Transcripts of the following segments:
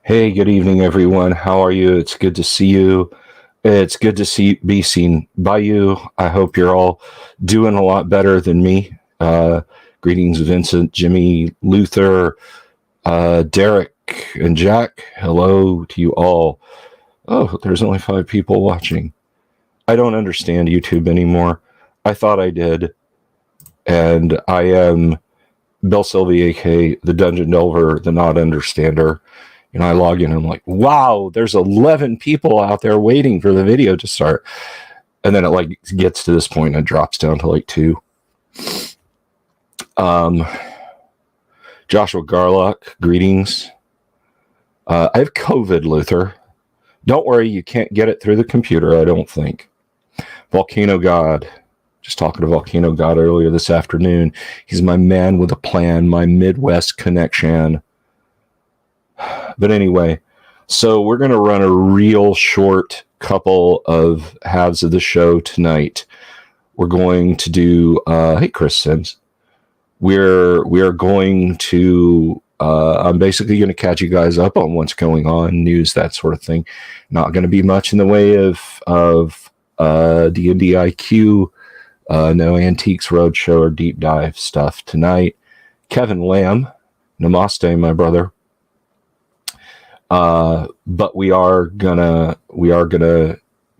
Hey, good evening, everyone. How are you? It's good to see you. It's good to be seen by you. I hope you're all doing a lot better than me. Greetings, Vincent, Jimmy, Luther, Derek, and Jack. Hello to you all. Oh, there's only 5 people watching. I don't understand YouTube anymore. I thought I did. And I am Bill Sylvie, aka the Dungeon Delver, the Not Understander. I log in and I'm like, wow, there's 11 people out there waiting for the video to start. And then it gets to this point and it drops down to 2. Joshua Garlock, greetings. I have COVID, Luther. Don't worry, you can't get it through the computer, I don't think. Volcano God. Just talking to Volcano God earlier this afternoon. He's my man with a plan, my Midwest connection. But anyway, so we're going to run a real short couple of halves of the show tonight. We're going to do, hey, Chris Sims. We're going to, I'm basically going to catch you guys up on what's going on, news, that sort of thing. Not going to be much in the way of D&D IQ, no Antiques Roadshow or Deep Dive stuff tonight. Kevin Lamb, namaste, my brother. But we are gonna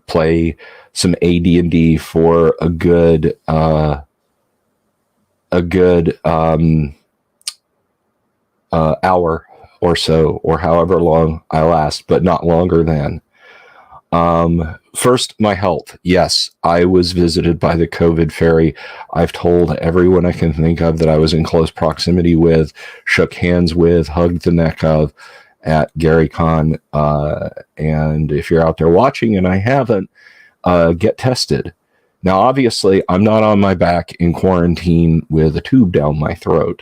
play some AD&D for a good hour or so, or however long I last, but not longer than. First, my health. Yes, I was visited by the COVID fairy. I've told everyone I can think of that I was in close proximity with, shook hands with, hugged the neck of, at Gary Con, and if you're out there watching and I haven't, get tested. Now, obviously, I'm not on my back in quarantine with a tube down my throat.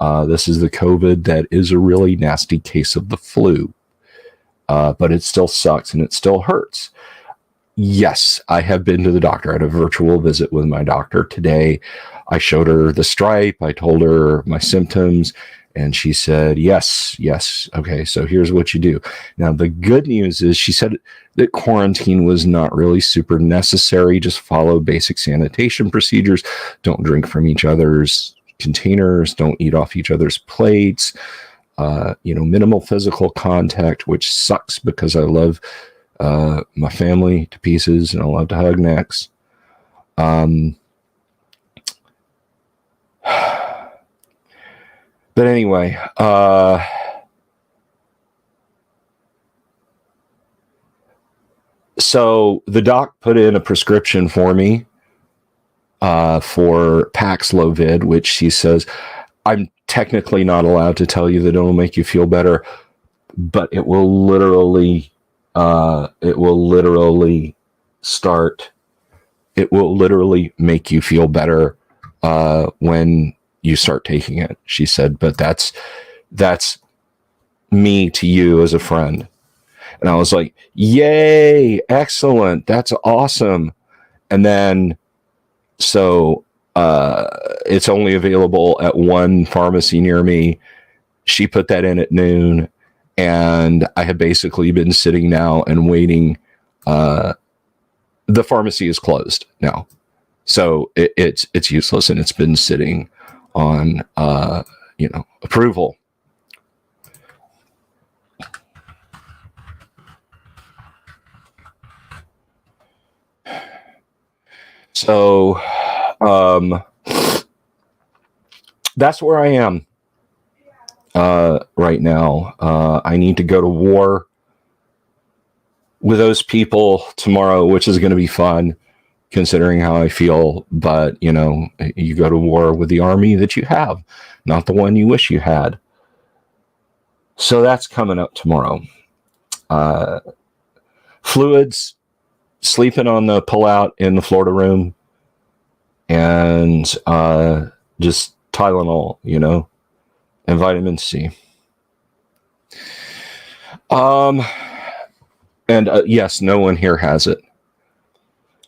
This is the COVID that is a really nasty case of the flu, but it still sucks and it still hurts. Yes, I have been to the doctor. I had a virtual visit with my doctor today. I showed her the stripe. I told her my symptoms. And she said, yes. Okay, so here's what you do. Now, the good news is she said that quarantine was not really super necessary. Just follow basic sanitation procedures. Don't drink from each other's containers. Don't eat off each other's plates. Minimal physical contact, which sucks because I love my family to pieces and I love to hug necks. But anyway, so the doc put in a prescription for me for Paxlovid, which she says I'm technically not allowed to tell you that it'll make you feel better, but it will literally make you feel better when you start taking it, she said, but that's me to you as a friend. And I was like, yay, excellent, that's awesome. And then, so it's only available at one pharmacy near me. She put that in at noon, and I have basically been sitting now and waiting. The pharmacy is closed now, so it's useless, and it's been sitting on approval. So that's where I am right now. I need to go to war with those people tomorrow, which is going to be fun considering how I feel, but you go to war with the army that you have, not the one you wish you had. So that's coming up tomorrow. Fluids, sleeping on the pullout in the Florida room, and just Tylenol, and vitamin C. And yes, no one here has it.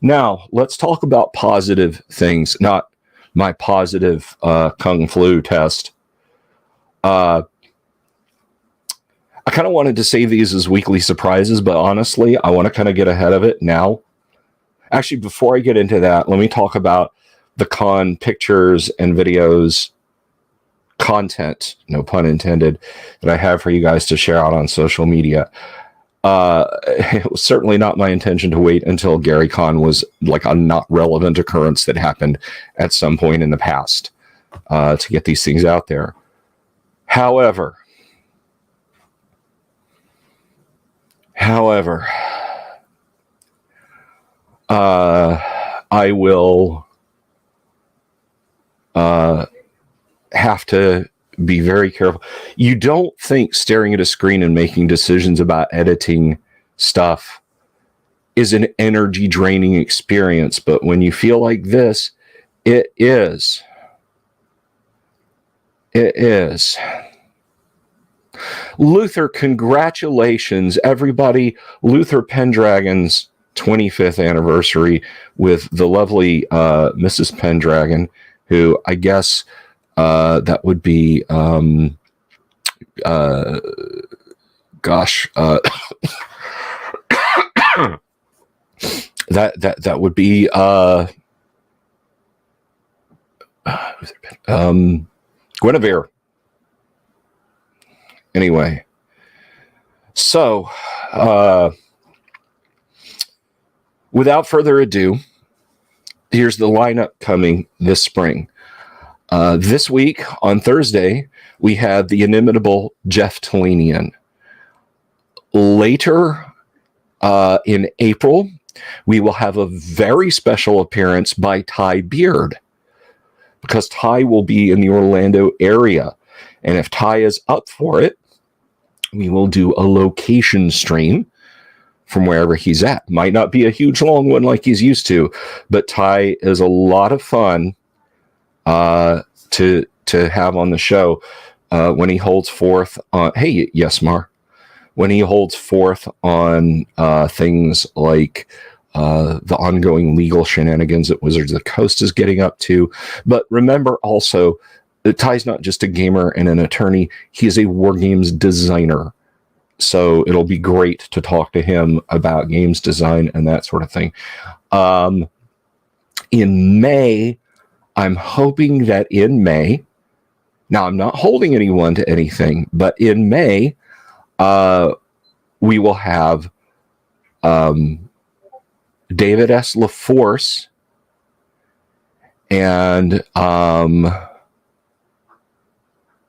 Now, let's talk about positive things, not my positive Kung Flu test. I I kind of wanted to save these as weekly surprises, but honestly, I want to kind of get ahead of it now. Actually, before I get into that, let me talk about the con pictures and videos content, no pun intended, that I have for you guys to share out on social media. It was certainly not my intention to wait until Gary Con was like a not relevant occurrence that happened at some point in the past to get these things out there. However, I will have to be very careful. You don't think staring at a screen and making decisions about editing stuff is an energy draining experience, but when you feel like this, it is. It is. Luther, congratulations, everybody. Luther Pendragon's 25th anniversary with the lovely Mrs. Pendragon, who I guess that would be, that would be Guinevere. Anyway, so without further ado, here's the lineup coming this spring. This week, on Thursday, we have the inimitable Jeff Talanian. Later in April, we will have a very special appearance by Ty Beard, because Ty will be in the Orlando area. And if Ty is up for it, we will do a location stream from wherever he's at. Might not be a huge long one like he's used to, but Ty is a lot of fun to have on the show when he holds forth on, hey, yes, Mar, when he holds forth on things like the ongoing legal shenanigans that Wizards of the Coast is getting up to. But remember also, Ty's not just a gamer and an attorney, he is a war games designer. So it'll be great to talk to him about games design and that sort of thing. In May, I'm hoping that in May, now I'm not holding anyone to anything, but in May, we will have David S. LaForce and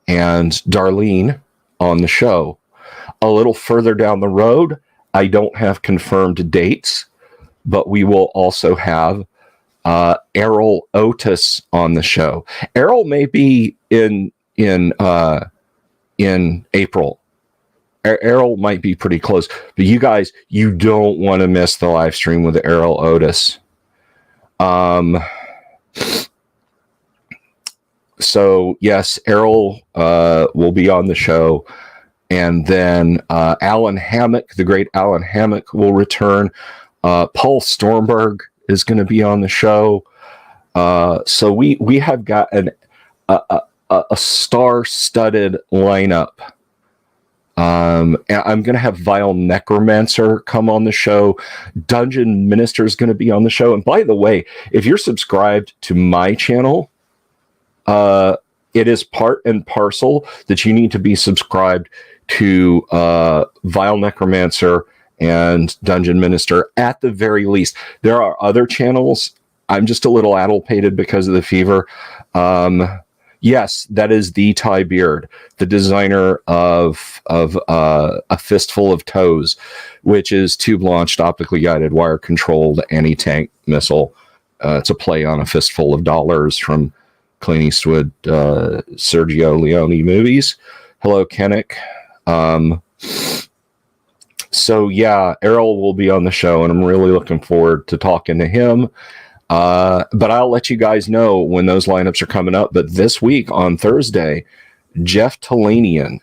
Darlene on the show. A little further down the road, I don't have confirmed dates, but we will also have Errol Otis on the show. Errol may be in April. Errol might be pretty close, but you guys, you don't want to miss the live stream with Errol Otis. So yes, Errol will be on the show, and then Alan Hammock, the great Alan Hammock, will return. Paul Stormberg is going to be on the show. So we have got a star-studded lineup. I'm going to have Vile Necromancer come on the show. Dungeon Minister is going to be on the show. And by the way, if you're subscribed to my channel, it is part and parcel that you need to be subscribed to Vile Necromancer and Dungeon Minister at the very least. There are other channels. I'm just a little addlepated because of the fever. Yes, that is the Ty Beard, the designer of A Fistful of Toes, which is tube-launched, optically guided, wire-controlled anti-tank missile. It's a play on A Fistful of Dollars from Clint Eastwood, Sergio Leone movies. Hello, Kennick. So yeah, Errol will be on the show, and I'm really looking forward to talking to him. But I'll let you guys know when those lineups are coming up. But this week on Thursday, Jeff Talanian,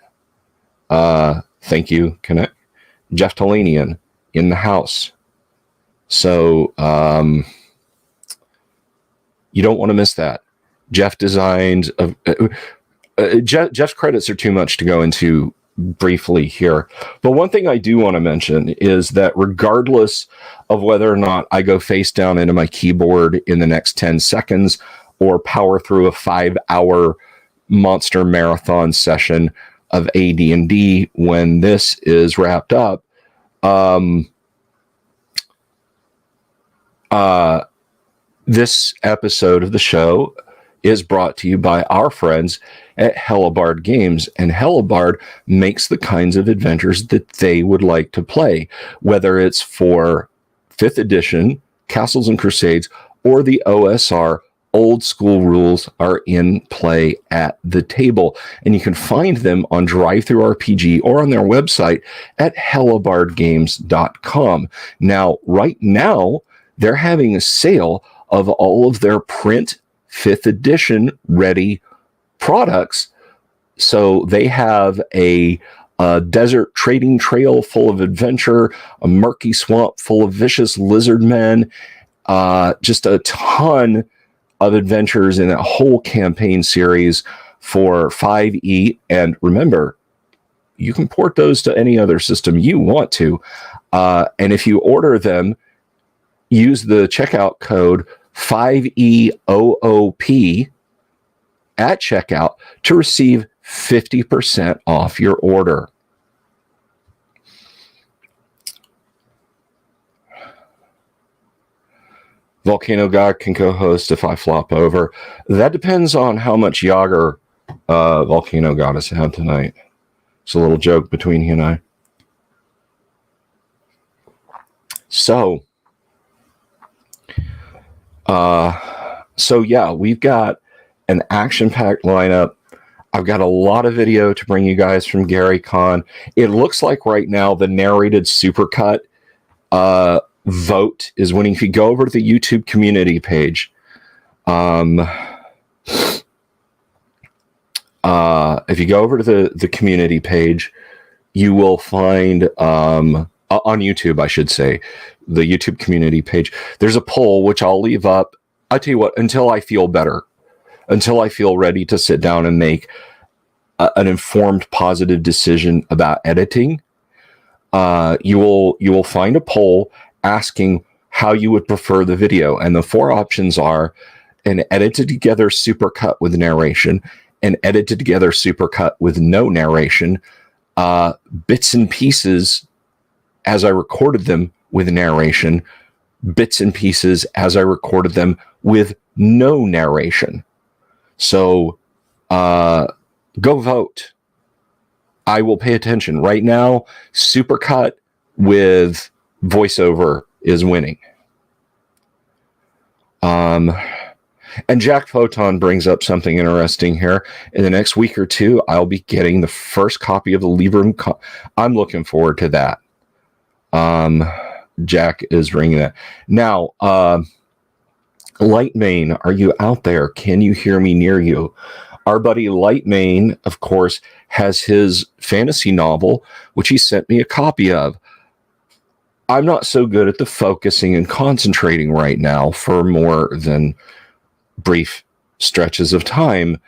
thank you, Connect, Jeff Talanian in the house. So you don't want to miss that. Jeff designed. Jeff's credits are too much to go into briefly here. But one thing I do want to mention is that regardless of whether or not I go face down into my keyboard in the next 10 seconds or power through a 5-hour monster marathon session of AD&D when this is wrapped up, this episode of the show is brought to you by our friends at Hellebarde Games, and Hellebarde makes the kinds of adventures that they would like to play, whether it's for 5th edition, Castles and Crusades, or the OSR. Old school rules are in play at the table, and you can find them on DriveThruRPG or on their website at hellebardegames.com. Now, right now, they're having a sale of all of their print 5th edition ready products. So they have a desert trading trail full of adventure, a murky swamp full of vicious lizard men, just a ton of adventures in that whole campaign series for 5e. And remember, you can port those to any other system you want to. And if you order them, use the checkout code 5EOOP at checkout to receive 50% off your order. Volcano God can co-host if I flop over. That depends on how much Yager Volcano God has had tonight. It's a little joke between he and I. So yeah, we've got an action-packed lineup. I've got a lot of video to bring you guys from Gary Con. It looks like right now the narrated supercut vote is winning. If you go over to the YouTube community page, if you go over to the community page, you will find on YouTube, I should say, the YouTube community page, there's a poll which I'll leave up. I tell you what, until I feel better, until I feel ready to sit down and make an informed, positive decision about editing, you will find a poll asking how you would prefer the video, and the 4 options are an edited together supercut with narration, an edited together supercut with no narration, bits and pieces as I recorded them with narration, bits and pieces as I recorded them with no narration. So go vote. I will pay attention. Right now, supercut with voiceover is winning. And Jack Photon brings up something interesting here. In the next week or two, I'll be getting the first copy of the Livestream. I'm looking forward to that. Jack is bringing that. Now, Lightmane, are you out there? Can you hear me near you? Our buddy Lightmane, of course, has his fantasy novel, which he sent me a copy of. I'm not so good at the focusing and concentrating right now for more than brief stretches of time.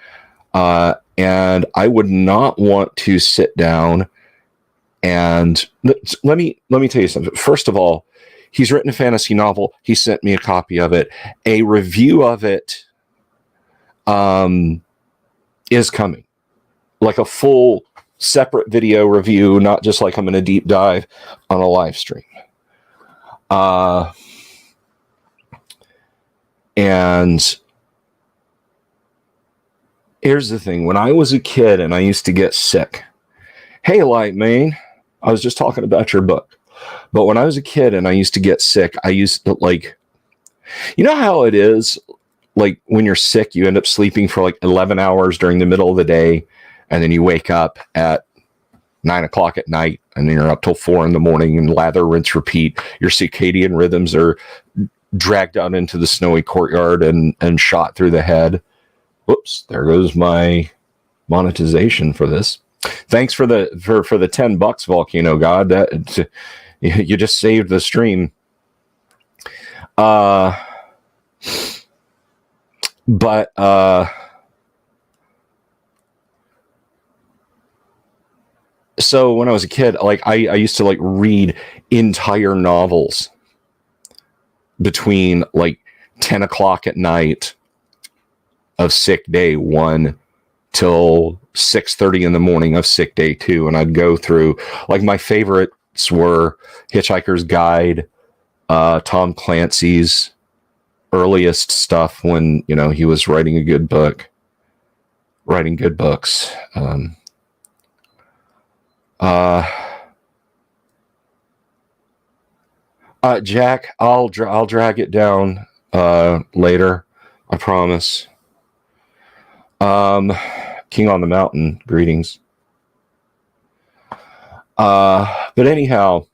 And I would not want to sit down and let me tell you something. First of all, he's written a fantasy novel. He sent me a copy of it. A review of it is coming, like a full separate video review, not just like I'm going to deep dive on a live stream. And here's the thing. When I was a kid and I used to get sick, hey, Lightmane, I was just talking about your book. But when I was a kid and I used to get sick, I used to, like, you know how it is, like when you're sick, you end up sleeping for like 11 hours during the middle of the day, and then you wake up at 9 o'clock at night, and then you're up till 4 in the morning, and lather, rinse, repeat. Your circadian rhythms are dragged out into the snowy courtyard and shot through the head. Whoops, there goes my monetization for this. Thanks for the $10, Volcano God. That you just saved the stream. But So when I was a kid, like I used to like read entire novels between like 10 o'clock at night of sick day one till 6:30 in the morning of sick day two. And I'd go through, like, my favorites were Hitchhiker's Guide, Tom Clancy's earliest stuff when, you know, he was writing good books. Jack, I'll drag it down later, I promise. King on the Mountain, greetings. But anyhow,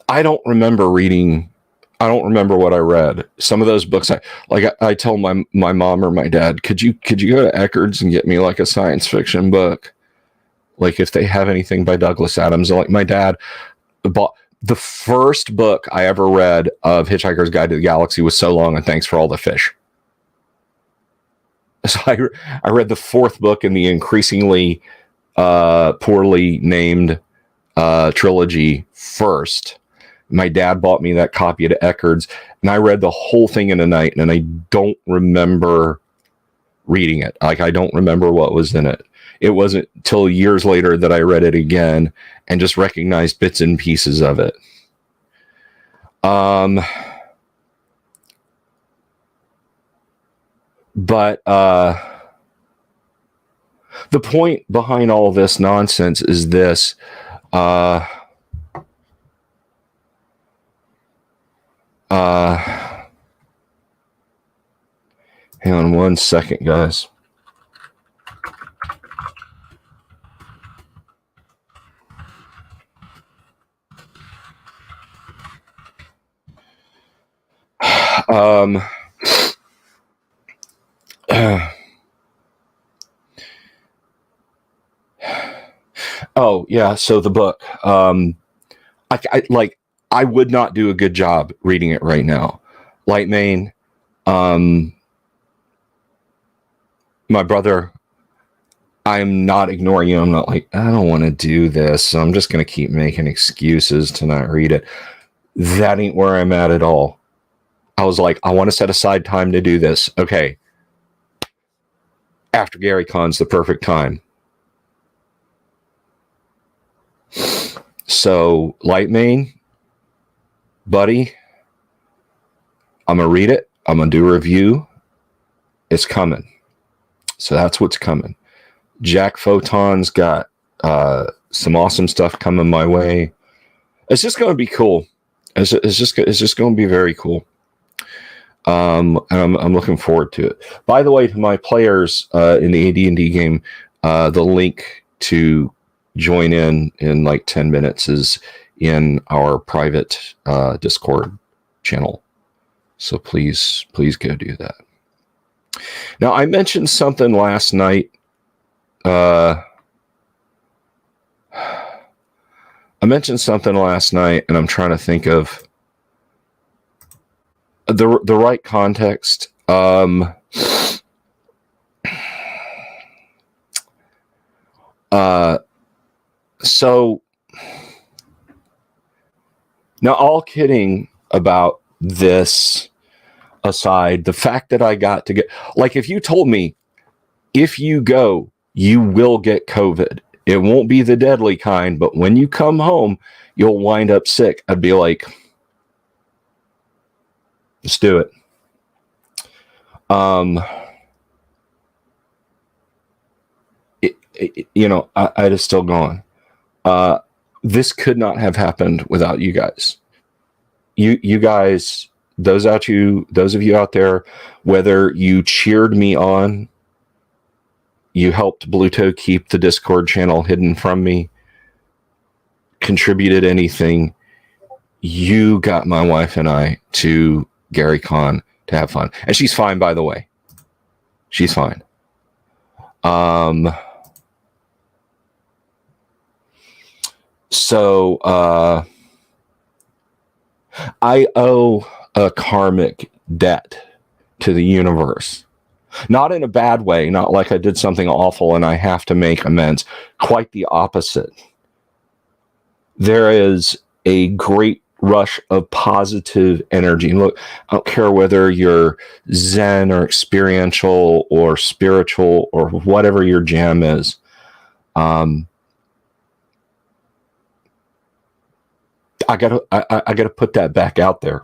I don't remember what I read. Some of those books, I tell my mom or my dad, could you go to Eckerd's and get me like a science fiction book? Like if they have anything by Douglas Adams. Like my dad bought the first book I ever read of Hitchhiker's Guide to the Galaxy was So Long and Thanks for All the Fish. So I read the fourth book in the increasingly poorly named trilogy first. My dad bought me that copy at Eckerd's, and I read the whole thing in a night, and I don't remember reading it. Like, I don't remember what was in it. It wasn't till years later that I read it again and just recognized bits and pieces of it. But the point behind all this nonsense is this. Hang on one second, guys. Oh yeah, so the book. I would not do a good job reading it right now. Lightmane, my brother, I'm not ignoring you. I'm not like, I don't want to do this, so I'm just going to keep making excuses to not read it. That ain't where I'm at all. I was like, I want to set aside time to do this. Okay. After Gary Con's the perfect time. So, Lightmane, buddy, I'm going to read it. I'm going to do a review. It's coming. So that's what's coming. Jack Photon's got some awesome stuff coming my way. It's just going to be cool. It's just going to be very cool. And I'm looking forward to it. By the way, to my players in the AD&D game, the link to join in like 10 minutes is in our private Discord channel. So please go do that. Now, I mentioned something last night. And I'm trying to think of the right context. So now, all kidding about this aside, the fact that I got to get, like, if you told me, if you go, you will get COVID. It won't be the deadly kind, but when you come home, you'll wind up sick. I'd be like, let's do it. I'd have still gone. This could not have happened without you guys. You guys, those of you out there, whether you cheered me on, you helped Bluto keep the Discord channel hidden from me, contributed anything, you got my wife and I to Gary Con to have fun. And she's fine, by the way. She's fine. So I owe a karmic debt to the universe. Not in a bad way, not like I did something awful and I have to make amends. Quite the opposite. There is a great rush of positive energy. And look, I don't care whether you're Zen or experiential or spiritual or whatever your jam is. I gotta put that back out there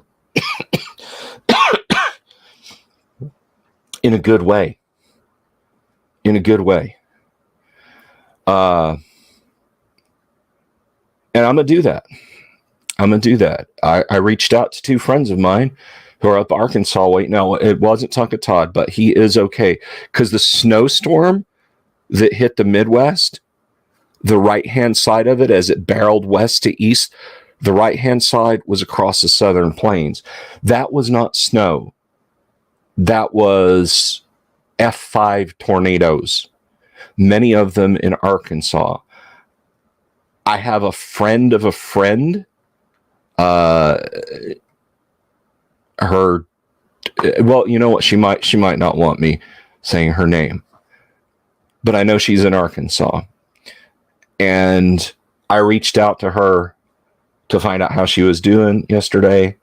in a good way. In a good way. And I'm gonna do that. I reached out to 2 friends of mine who are up Arkansas. Wait, no, it wasn't Tonka Todd, but he is okay because the snowstorm that hit the Midwest, the right-hand side of it as it barreled west to east, the right-hand side was across the southern plains. That was not snow. That was F5 tornadoes, many of them in Arkansas. I have a friend of a friend. Well, you know what? She might not want me saying her name, but I know she's in Arkansas. And I reached out to her to find out how she was doing yesterday.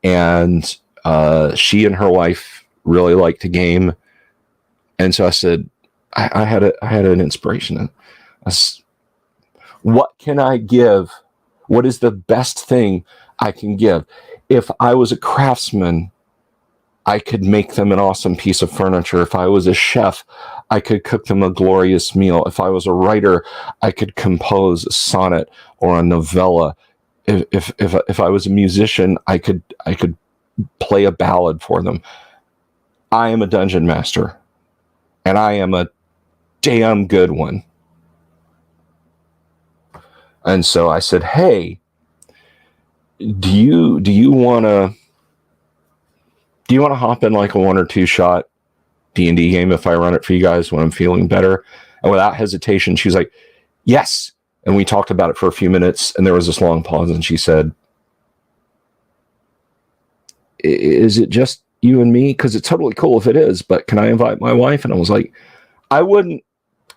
And she and her wife really liked the game. And so I said, I had an inspiration. What can I give? What is the best thing I can give? If I was a craftsman, I could make them an awesome piece of furniture. If I was a chef, I could cook them a glorious meal. If I was a writer, I could compose a sonnet or a novella. If I was a musician, I could play a ballad for them. I am a dungeon master, and I am a damn good one. And so I said, "Hey, do you want to hop in like a 1 or 2 shot D&D game if I run it for you guys when I'm feeling better?" And without hesitation, she was like, "Yes." And we talked about it for a few minutes, and there was this long pause, and she said, "Is it just you and me? Because it's totally cool if it is, but can I invite my wife?" And I was like, I wouldn't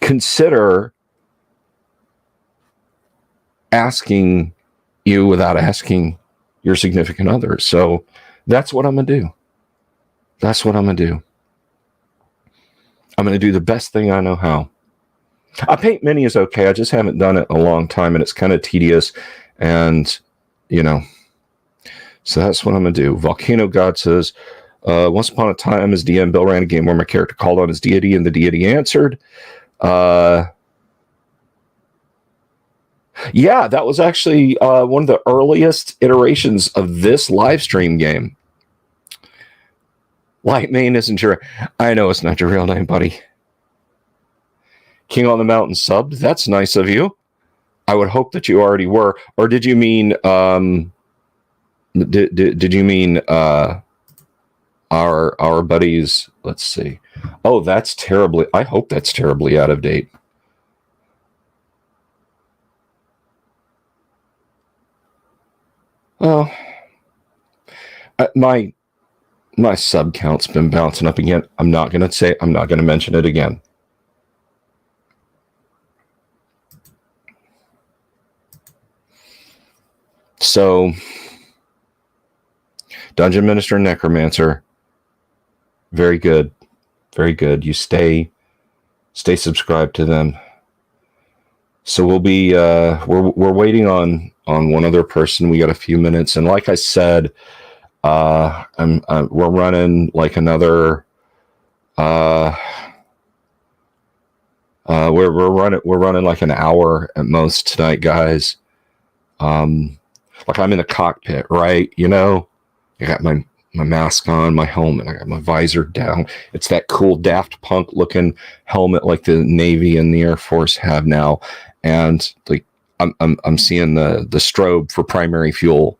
consider asking you without asking your significant other. So that's what I'm going to do. That's what I'm going to do. I'm going to do the best thing I know how. I paint mini is okay. I just haven't done it in a long time, and it's kind of tedious. And, so that's what I'm going to do. Volcano God says, once upon a time as DM, Bill ran a game where my character called on his deity and the deity answered. Yeah, that was actually one of the earliest iterations of this live stream game. Lightmane isn't your... I know it's not your real name, buddy. King on the Mountain subbed. That's nice of you. I would hope that you already were. Or did you mean... Did you mean our buddies? Let's see. Oh, that's terribly... I hope that's terribly out of date. Well, my sub count's been bouncing up again. I'm not going to mention it again. So, Dungeon Minister and Necromancer, very good. Very good. You stay subscribed to them. So we'll be we're waiting on one other person. We got a few minutes, and like I said, we're running like another. We're running like an hour at most tonight, guys. Like I'm in the cockpit, right? I got my mask on, my helmet, I got my visor down. It's that cool Daft Punk looking helmet like the Navy and the Air Force have now. And like I'm seeing the strobe for primary fuel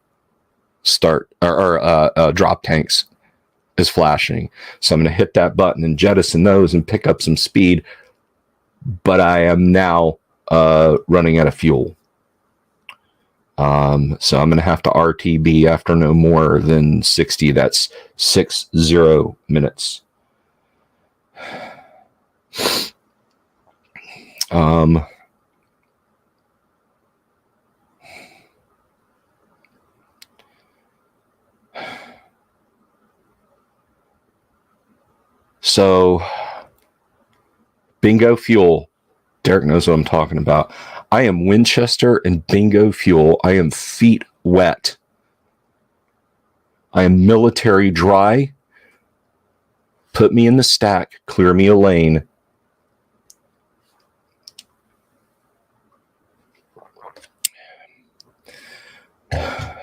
start or drop tanks is flashing. So I'm going to hit that button and jettison those and pick up some speed. But I am now running out of fuel. So I'm going to have to RTB after no more than 60. That's 60 minutes. Um, so, Bingo Fuel. Derek knows what I'm talking about. I am Winchester and Bingo Fuel. I am feet wet. I am military dry. Put me in the stack. Clear me a lane.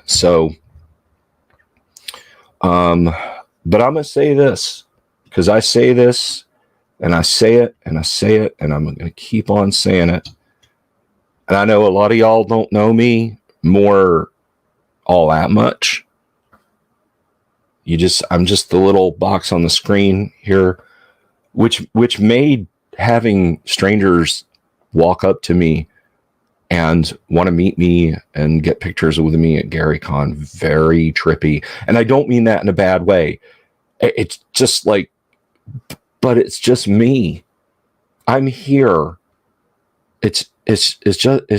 So, but I'm going to say this, because I say this and I say it and I say it and I'm going to keep on saying it. And I know a lot of y'all don't know me more all that much. I'm just the little box on the screen here, which made having strangers walk up to me and want to meet me and get pictures with me at GaryCon very trippy. And I don't mean that in a bad way. It's just like, but it's just me. I'm here. It's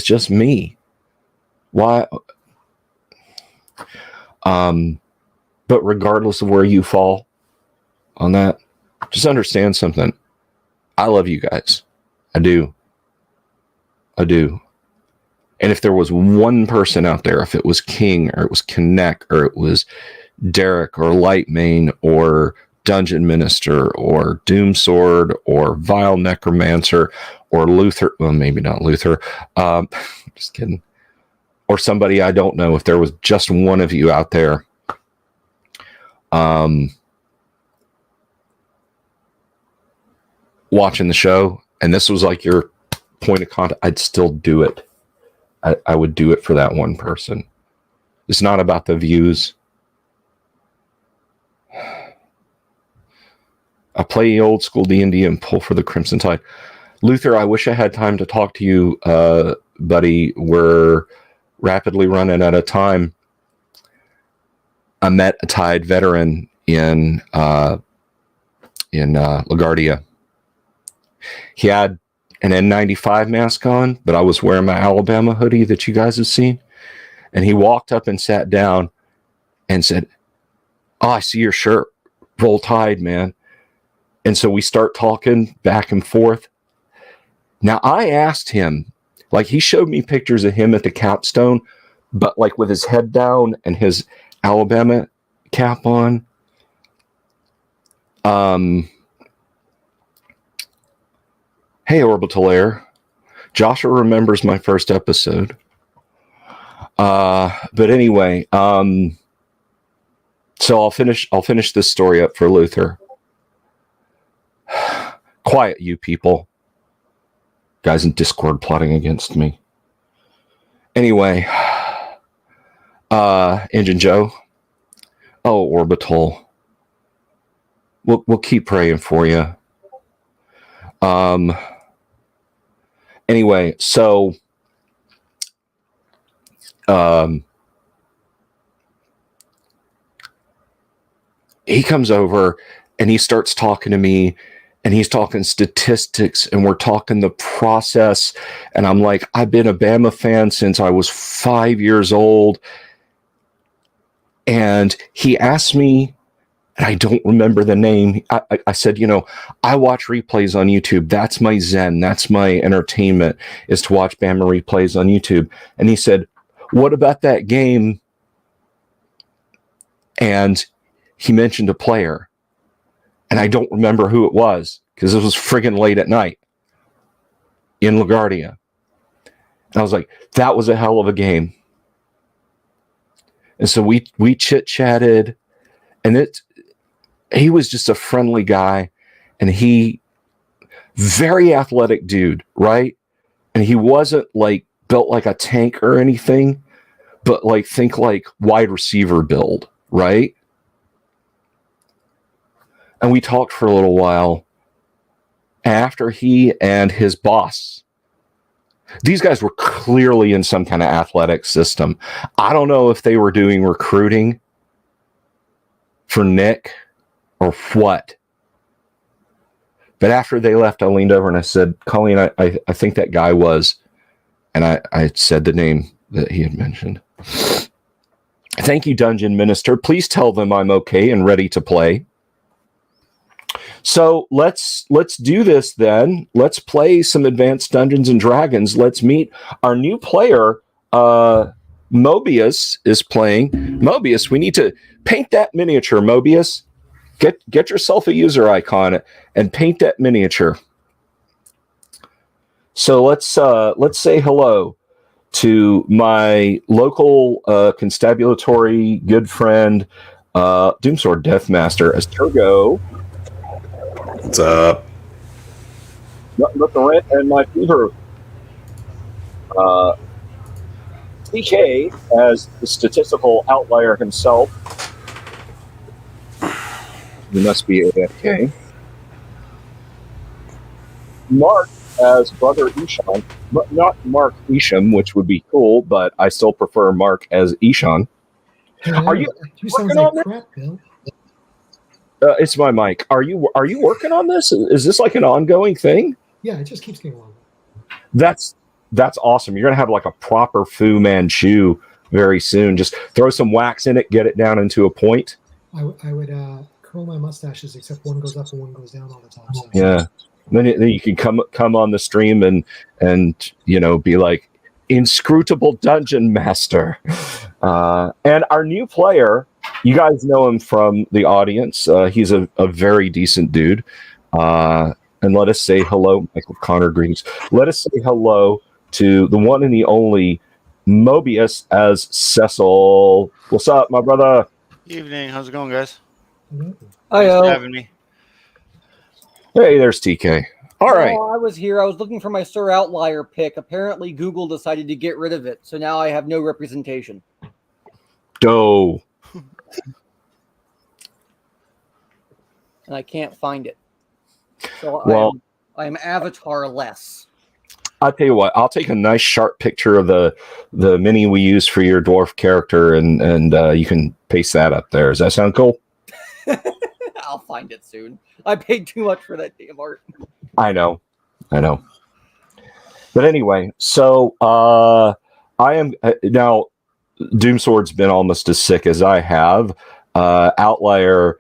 just me. Why? But regardless of where you fall on that, just understand something. I love you guys. I do. And if there was one person out there, if it was King or it was Connect or it was Derek or Lightmane or Dungeon Minister or Doomsword or Vile Necromancer or Luther, well, maybe not Luther, just kidding, or somebody I don't know, if there was just one of you out there, watching the show, and this was like your point of contact, I'd still do it. I would do it for that one person. It's not about the views. I play old school D&D and pull for the Crimson Tide. Luther, I wish I had time to talk to you, buddy. We're rapidly running out of time. I met a Tide veteran in LaGuardia. He had an N95 mask on, but I was wearing my Alabama hoodie that you guys have seen. And he walked up and sat down and said, "Oh, I see your shirt. Roll Tide, man." And so we start talking back and forth. Now, I asked him, like, he showed me pictures of him at the capstone, but like with his head down and his Alabama cap on. Hey, Orbital Air. Joshua remembers my first episode. But anyway, so I'll finish this story up for Luther. Quiet, you people. Guys in Discord plotting against me. Anyway, Engine Joe. Oh, Orbital. We'll keep praying for you. Anyway, so he comes over and he starts talking to me, and he's talking statistics, and we're talking the process, and I'm like, I've been a Bama fan since I was 5 years old. And he asked me, and I don't remember the name. I said, I watch replays on YouTube. That's my zen. That's my entertainment, is to watch Bama replays on YouTube. And he said, what about that game? And he mentioned a player. And I don't remember who it was, because it was friggin' late at night in LaGuardia. And I was like, that was a hell of a game. And so we chit-chatted, and he was just a friendly guy, and he, very athletic dude, right? And he wasn't like built like a tank or anything, but like, think like wide receiver build, right? And we talked for a little while after he and his boss, these guys were clearly in some kind of athletic system. I don't know if they were doing recruiting for Nick or what, But after they left, I leaned over and I said, Colleen, I think that guy was, and I said the name that he had mentioned. Thank you, Dungeon Minister. Please tell them I'm okay and ready to play. So let's do this then. Let's play some Advanced Dungeons and Dragons. Let's meet our new player. Mobius is playing. Mobius, we need to paint that miniature. Mobius, get yourself a user icon and paint that miniature. So let's say hello to my local constabulatory good friend, Doomsword Deathmaster, as Turgo. What's up? Nothing but the rent and my fever. TK as the statistical outlier himself. He must be AFK. Mark as Brother Ishan. Not Mark Isham, which would be cool, but I still prefer Mark as Ishan. Are you working on this? Crap, Bill. It's my mic. Are you working on this? Is this like an ongoing thing? Yeah, it just keeps getting longer. That's awesome. You're gonna have like a proper Fu Manchu very soon. Just throw some wax in it, get it down into a point. I would curl my mustaches, except one goes up and one goes down all the time. So. Yeah. Then you can come on the stream and be like inscrutable dungeon master. And our new player, you guys know him from the audience. He's a very decent dude. And let us say hello, Michael Connor. Greetings. Let us say hello to the one and the only Mobius as Cecil. What's up, my brother? Evening. How's it going, guys? Hi, Thanks for having me. Hey, there's TK. All right. I was here. I was looking for my Sir Outlier pick. Apparently, Google decided to get rid of it, so now I have no representation. Doe. And I can't find it. So Well, I'm avatar-less. I'll tell you what. I'll take a nice sharp picture of the mini we use for your dwarf character, and you can paste that up there. Does that sound cool? I'll find it soon. I paid too much for that damn art. I know. But anyway, so I am now. Doomsword's been almost as sick as I have. Outlier,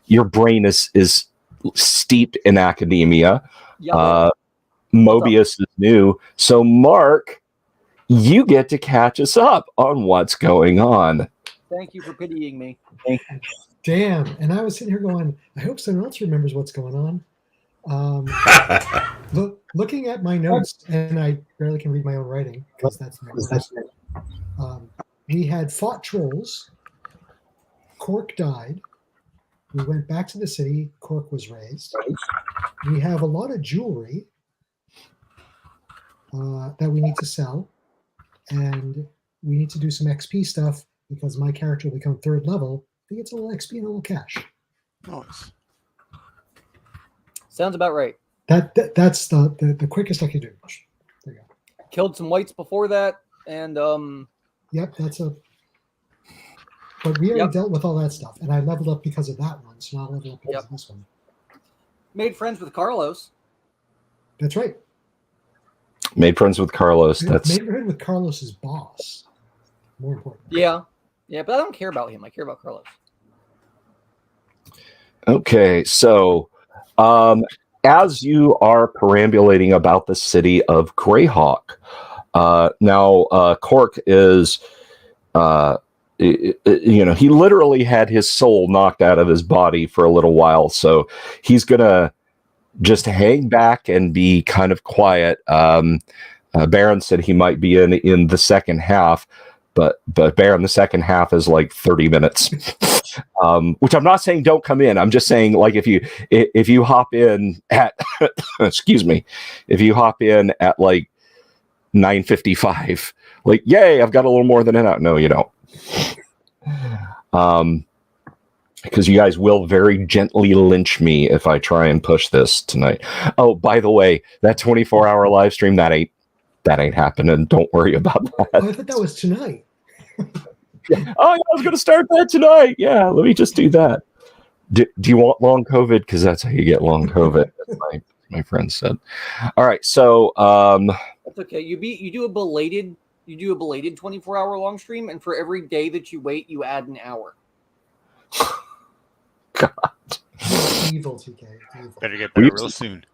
your brain is steeped in academia. Yeah. Mobius is new, so Mark, you get to catch us up on what's going on. Thank you for pitying me. Damn. And I was sitting here going, I hope someone else remembers what's going on. Looking at my notes, and I barely can read my own writing because that's we had fought trolls. Cork died. We went back to the city. Cork was raised. We have a lot of jewelry that we need to sell, and we need to do some XP stuff because my character will become 3rd level. He gets a little XP and a little cash. Nice. Sounds about right. That's the quickest I could do. There you go. Killed some whites before that, and Yep, but we already dealt with all that stuff, and I leveled up because of that one, so now I'll level up because of this one. made friends with Carlos. That's right. Made friends with Carlos. Made friends with Carlos's boss. More important. Yeah, but I don't care about him. I care about Carlos. Okay, so as you are perambulating about the city of Greyhawk, now Cork is, he literally had his soul knocked out of his body for a little while, so he's gonna just hang back and be kind of quiet. Baron said he might be in the second half, but Baron, the second half is like 30 minutes. Which I'm not saying don't come in. I'm just saying, like, if you hop in at excuse me, if you hop in at like 9:55, like, yay, I've got a little more than an hour. No, you don't. Because you guys will very gently lynch me if I try and push this tonight. Oh, by the way, that 24-hour live stream, that ain't happening. Don't worry about that. Oh, I thought that was tonight. Oh, yeah, I was going to start that tonight. Yeah, let me just do that. Do you want long COVID? Because that's how you get long COVID. That's my friend said. All right, so That's okay. You do a belated 24-hour long stream, and for every day that you wait, you add an hour. God, Evil, TK. Evil. Better get better real soon.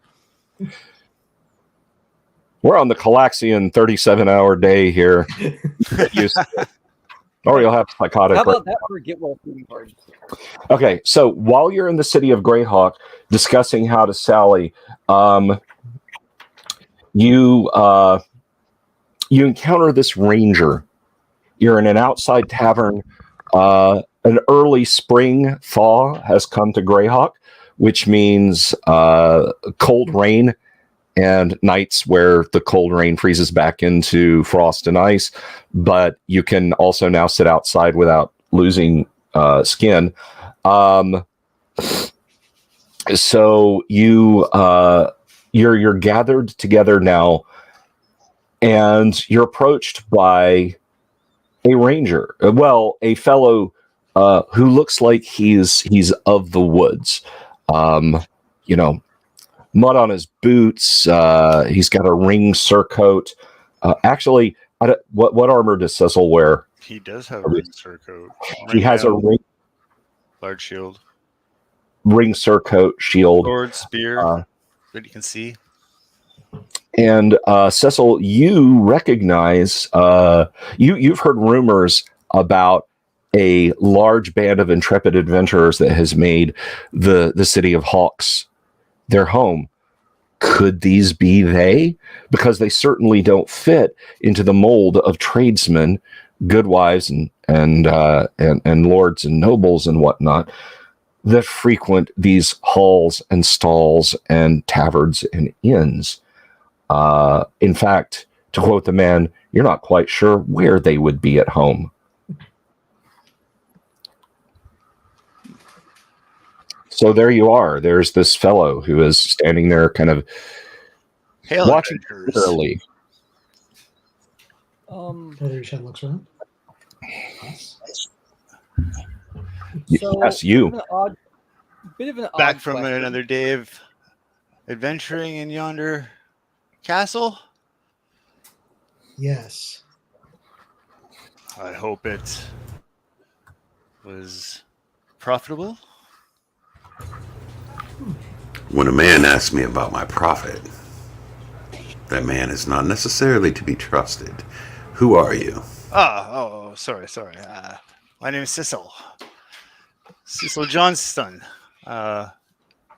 we're on the Calaxian 37-hour day here. Or you'll have psychotic. How about that for a get well shooting card? Okay, so while you're in the city of Greyhawk discussing how to sally, you encounter this ranger. You're in an outside tavern. An early spring thaw has come to Greyhawk, which means cold rain and nights where the cold rain freezes back into frost and ice. But you can also now sit outside without losing skin. So you're gathered together now, and you're approached by a ranger. Well, a fellow who looks like he's of the woods. Mud on his boots. He's got a ring surcoat. Actually, what armor does Cecil wear? He does have a ring surcoat. He has a large shield, ring surcoat, shield, sword, spear that you can see. And Cecil, you recognize you've heard rumors about a large band of intrepid adventurers that has made the city of Hawks their home. Could these be they? Because they certainly don't fit into the mold of tradesmen, goodwives, and lords and nobles and whatnot that frequent these halls and stalls and taverns and inns. In fact, to quote the man, you're not quite sure where they would be at home. So there you are. There's this fellow who is standing there kind of Hail watching adventurers. early. Shen looks around. Yes, you. Bit of an Back odd from question. another day of adventuring in yonder castle. Yes. I hope it was profitable. When a man asks me about my profit, that man is not necessarily to be trusted. Who are you? Sorry. My name is Cecil Johnston.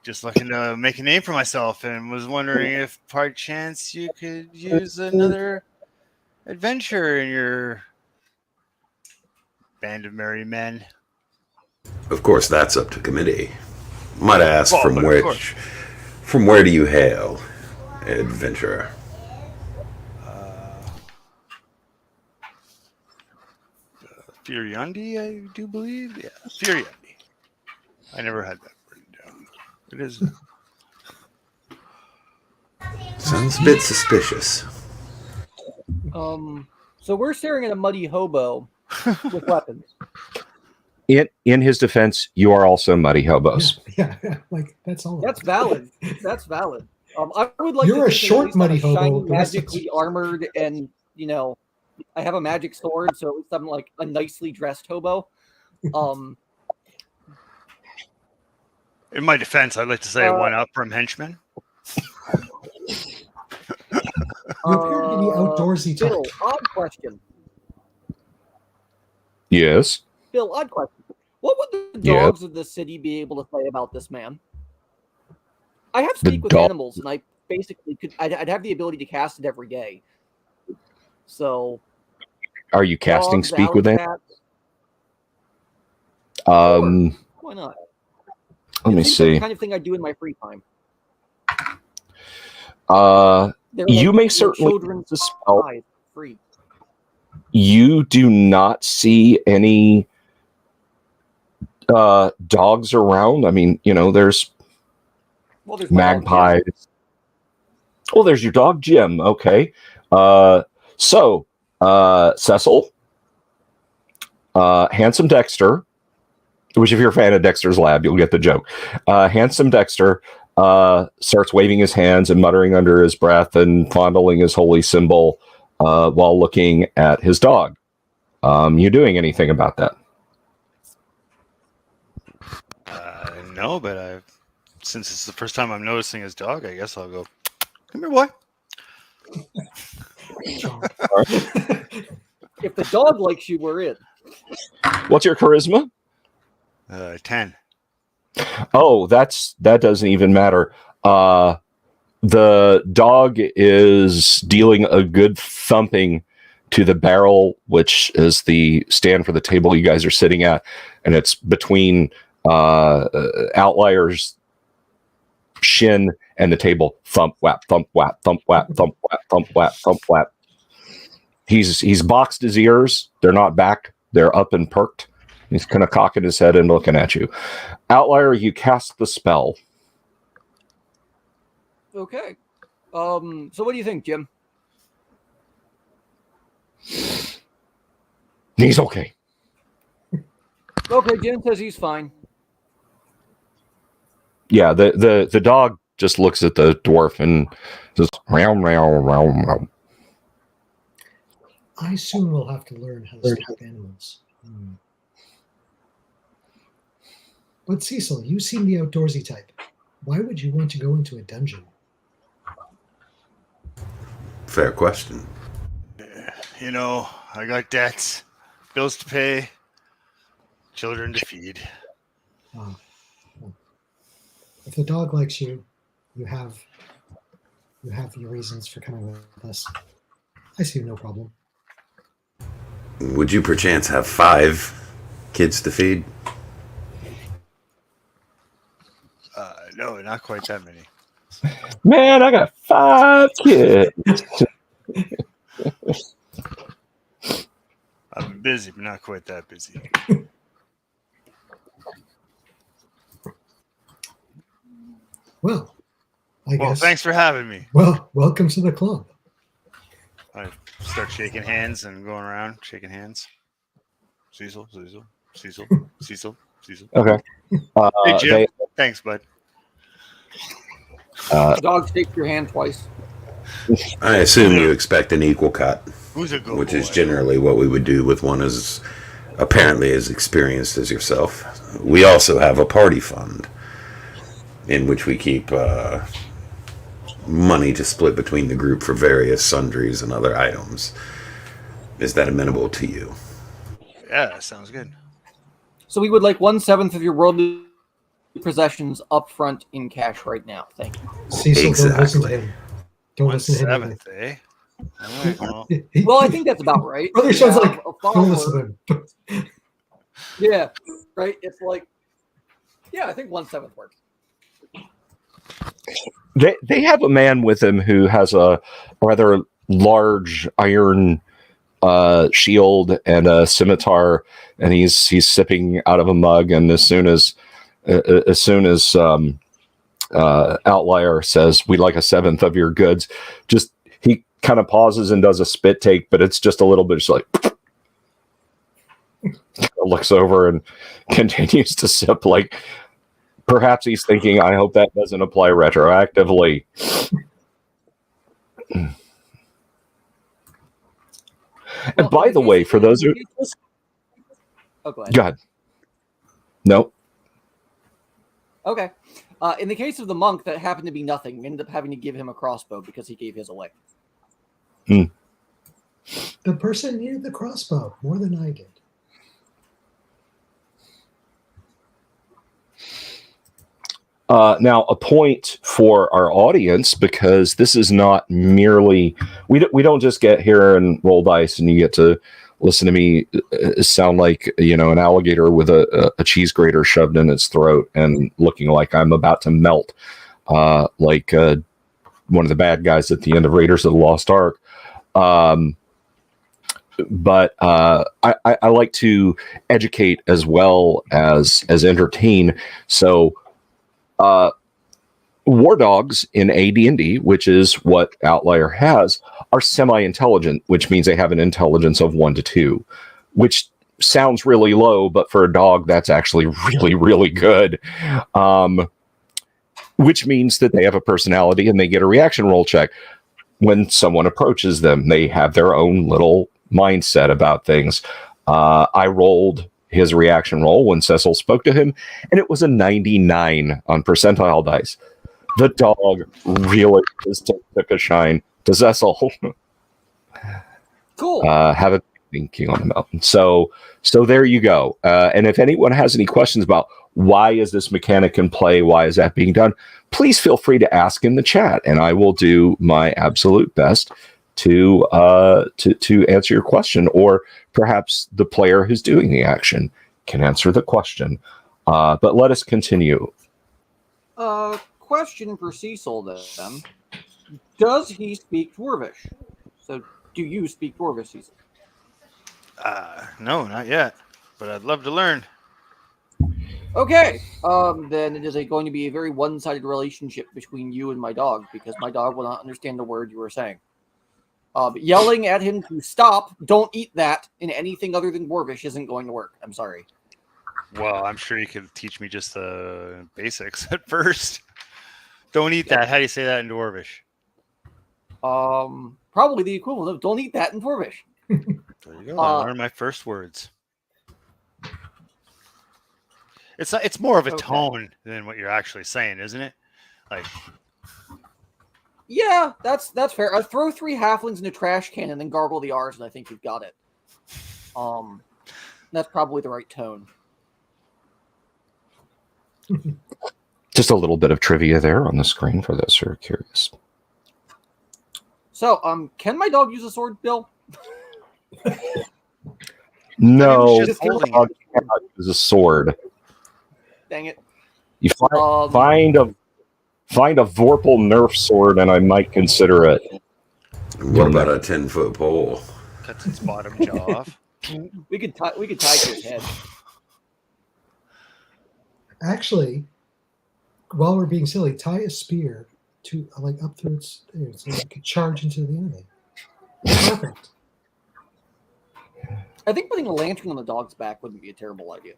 Just looking to make a name for myself, and was wondering if, by chance, you could use another adventure in your band of merry men. Of course, that's up to committee. Might I ask Well, but of course. from where do you hail, adventurer? Furiandi, I do believe. Yeah, Furiandi. I never had that written down. It is. Sounds a bit suspicious. So we're staring at a muddy hobo with weapons. In his defense, you are also muddy hobos. Yeah, like that's all. That's valid. That's valid. I would like. You're to a think that at short least I'm muddy a hobo. shiny, The rest of magically armored, and I have a magic sword, so at least I'm like a nicely dressed hobo. In my defense, I'd like to say one up from henchmen. You appear to be outdoorsy Bill, type. odd question. Yes. Bill, odd question. What would the Yeah. dogs of the city be able to say about this man? I have The speak with dog- animals, and I basically could. I'd have the ability to cast it every day. So Are you casting dogs, speak with alley them? cats. Why not? Let me It seems like see. the kind of thing I do in my free time. They're You may like certainly children's use a spell. eyes, free. You do not see any dogs around. I mean, there's Well, there's my dog, magpies. Jim. Well, there's your dog, Jim. Okay. So, Cecil, Handsome Dexter, which if you're a fan of Dexter's Lab, you'll get the joke. Handsome Dexter starts waving his hands and muttering under his breath and fondling his holy symbol while looking at his dog. You doing anything about that? No, but since it's the first time I'm noticing his dog, I guess I'll go, come here, boy. If the dog likes you, we're in. What's your charisma? 10. Oh, that doesn't even matter. The dog is dealing a good thumping to the barrel, which is the stand for the table you guys are sitting at, and it's between Outlier's shin and the table. Thump whap, thump whap, thump whap, thump whap, thump whap, thump whap. He's boxed his ears. They're not back. They're up and perked. He's kind of cocking his head and looking at you. Outlier, you cast the spell. Okay. So what do you think, Jim? He's okay. Okay, Jim says he's fine. Yeah, the dog just looks at the dwarf and just meow, meow, meow, meow. I soon will have to learn how to stop animals. But Cecil, you seem the outdoorsy type. Why would you want to go into a dungeon? Fair question. You know, I got debts, bills to pay, children to feed. Well, if the dog likes you, you have your reasons for coming with us. I see no problem. Would you perchance have 5 kids to feed? No, not quite that many. Man, I got 5 kids. I've been busy, but not quite that busy. Well, I guess. Thanks for having me. Well, welcome to the club. I start shaking hands and going around shaking hands. Cecil. Okay. Hey, Jim. Thanks, bud. The dog shakes your hand twice. I assume you expect an equal cut, Who's a good which boy? is generally what we would do with one as apparently as experienced as yourself. We also have a party fund in which we keep money to split between the group for various sundries and other items. Is that amenable to you? Yeah, that sounds good. So we would like 1/7 of your worldly possessions up front in cash right now. Thank you. Cecil, don't listen to him. Don't listen to him. 1/7, eh? All right, well, Well, I think that's about right. Brother You sounds have like, a don't follower. listen to him. Yeah, right. It's like, yeah, I think 1/7 works. They have a man with him who has a rather large iron shield and a scimitar, and he's sipping out of a mug. And as soon as Outlier says, "We'd like 1/7 of your goods," just he kind of pauses and does a spit take, but it's just a little bit just like looks over and continues to sip. Like perhaps he's thinking, "I hope that doesn't apply retroactively." And by the way, for those who oh, go ahead. God, no. Okay. In the case of the monk, that happened to be nothing. We ended up having to give him a crossbow because he gave his away. The person needed the crossbow more than I did. Now, a point for our audience, because this is not merely we don't just get here and roll dice and you get to listen to me sound like an alligator with a cheese grater shoved in its throat and looking like I'm about to melt, like one of the bad guys at the end of Raiders of the Lost Ark. But I like to educate as well as entertain. So. War dogs in AD&D, which is what Outlier has, are semi-intelligent, which means they have an intelligence of 1 to 2, which sounds really low, but for a dog, that's actually really, really good. Which means that they have a personality and they get a reaction roll check. When someone approaches them, they have their own little mindset about things. I rolled his reaction roll when Cecil spoke to him, and it was a 99 on percentile dice. The dog really just took a shine to Cecil. Cool. Have a king on the mountain. So there you go. And if anyone has any questions about why is this mechanic in play, why is that being done, please feel free to ask in the chat, and I will do my absolute best to answer your question, or perhaps the player who's doing the action can answer the question. But let us continue. Question for Cecil then. Does he speak Dwarvish? So do you speak Dwarvish, Cecil? No, not yet, but I'd love to learn. Okay, then it is going to be a very one-sided relationship between you and my dog, because my dog will not understand the word you are saying. But yelling at him to stop, don't eat that, in anything other than Dwarvish isn't going to work. I'm sorry. Well, I'm sure you could teach me just the basics at first. Don't eat that. How do you say that in Dwarvish? Probably the equivalent of don't eat that in Dwarvish. There you go. I learned my first words. It's more of a tone than what you're actually saying, isn't it? Like, yeah, that's fair. I throw 3 halflings in a trash can and then gargle the R's, and I think you've got it. That's probably the right tone. Just a little bit of trivia there on the screen for those who are curious. So, can my dog use a sword, Bill? No, just holding dog cannot use a sword. Dang it. You find a Vorpal Nerf sword, and I might consider it. What about a 10-foot pole? cuts its bottom jaw off. We could tie to his head. Actually, while we're being silly, tie a spear to up through its ears so it could charge into the enemy. Perfect. I think putting a lantern on the dog's back wouldn't be a terrible idea.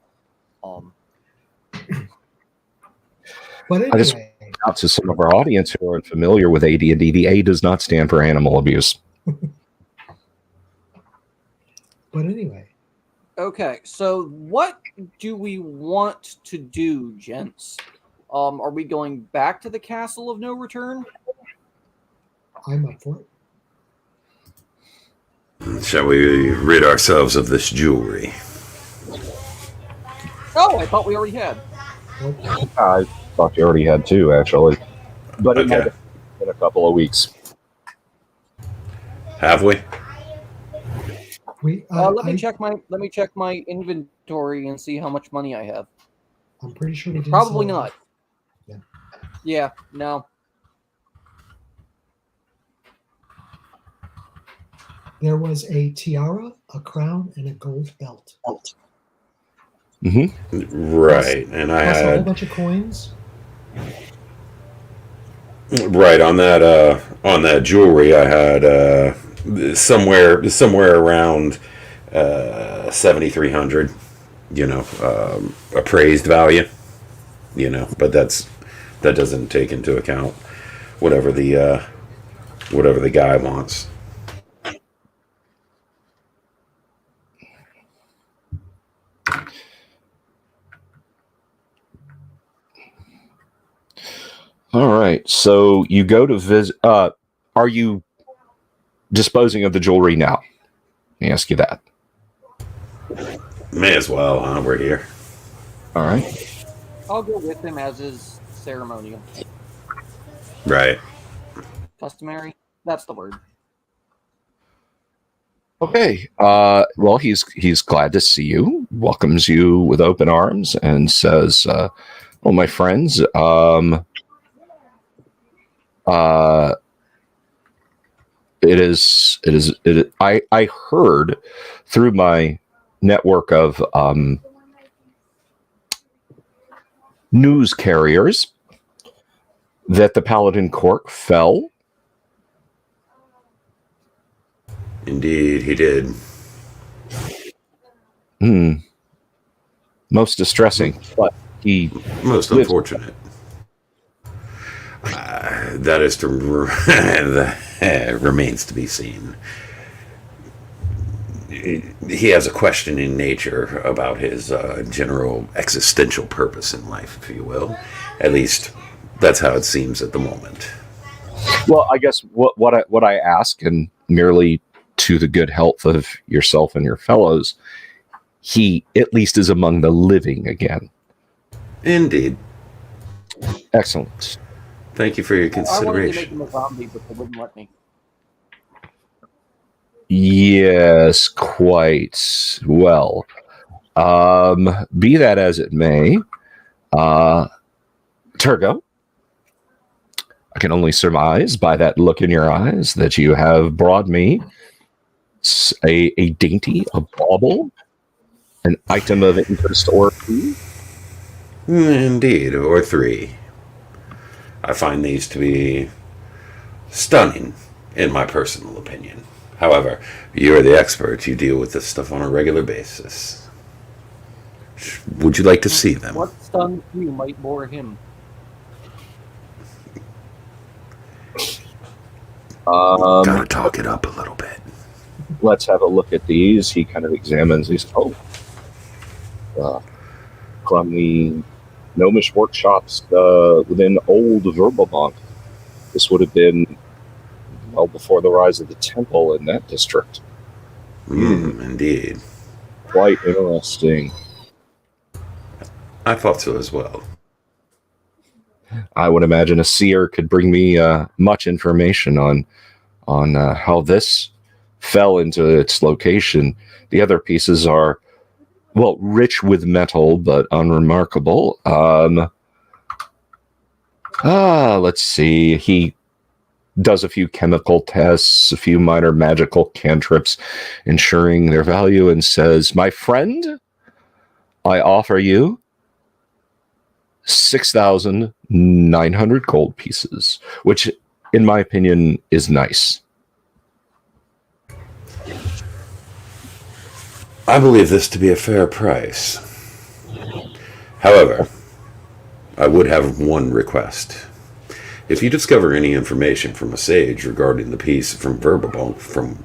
But I just anyway, out to some of our audience who aren't familiar with AD&D, the A does not stand for animal abuse. but anyway, Okay, so what do we want to do, gents? Are we going back to the Castle of No Return? I'm up for it. Shall we rid ourselves of this jewelry? Oh, I thought we already had. Nope. I thought you already had two, actually. But it might Okay. have been a couple of weeks. Have we? Let me check my inventory and see how much money I have. I'm pretty sure we did. Probably not. Yeah. Yeah, no. There was a tiara, a crown, and a gold belt. Mm-hmm. Right, and I Plus a whole had bunch of coins. right on that jewelry. I had somewhere around 7,300. Appraised value. But that doesn't take into account whatever the guy wants. All right. So you go to visit. Are you disposing of the jewelry now? Let me ask you that. May as well, huh? We're here. All right. I'll go with him as is ceremonial. Right. Customary? That's the word. Okay. Well, he's glad to see you. Welcomes you with open arms and says, "Well, my friends, I heard through my network of news carriers that the Paladin Cork fell. Indeed, he did. Most distressing, but he Most lives. unfortunate. That is to that remains to be seen. He has a questioning nature about his general existential purpose in life, if you will. At least that's how it seems at the moment. Well, I guess what I ask, and merely to the good health of yourself and your fellows, he at least is among the living again. Indeed. Excellent. Thank you for your I wanted to make consideration. him a zombie, but they wouldn't let me. Yes, quite well. Be that as it may, Turgo, I can only surmise by that look in your eyes that you have brought me a dainty, a bauble, an item of interest or two. Indeed, or 3. I find these to be stunning, in my personal opinion. However, you're the expert. You deal with this stuff on a regular basis. Would you like to see them? What stuns you might bore him. Gotta talk it up a little bit. Let's have a look at these. He kind of examines these. From the gnomish workshops within old Verbalbank. This would have been well before the rise of the temple in that district. Indeed. Quite interesting. I thought so as well. I would imagine a seer could bring me much information on how this fell into its location. The other pieces are, well, rich with metal, but unremarkable. Let's see. He does a few chemical tests, a few minor magical cantrips, ensuring their value, and says, "My friend, I offer you 6,900 gold pieces," which, in my opinion, is nice. I believe this to be a fair price. However, I would have one request. If you discover any information from a sage regarding the piece from Verbalbank from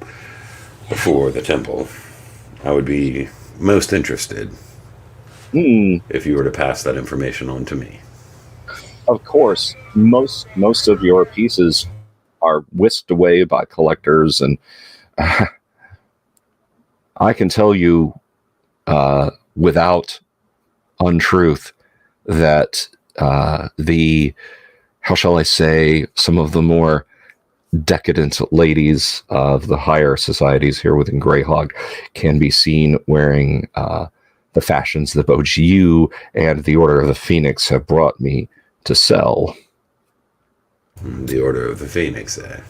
before the temple, I would be most interested if you were to pass that information on to me. Of course, most of your pieces are whisked away by collectors, and I can tell you without untruth that how shall I say, some of the more decadent ladies of the higher societies here within Greyhawk can be seen wearing the fashions that both you and the Order of the Phoenix have brought me to sell. The Order of the Phoenix, eh?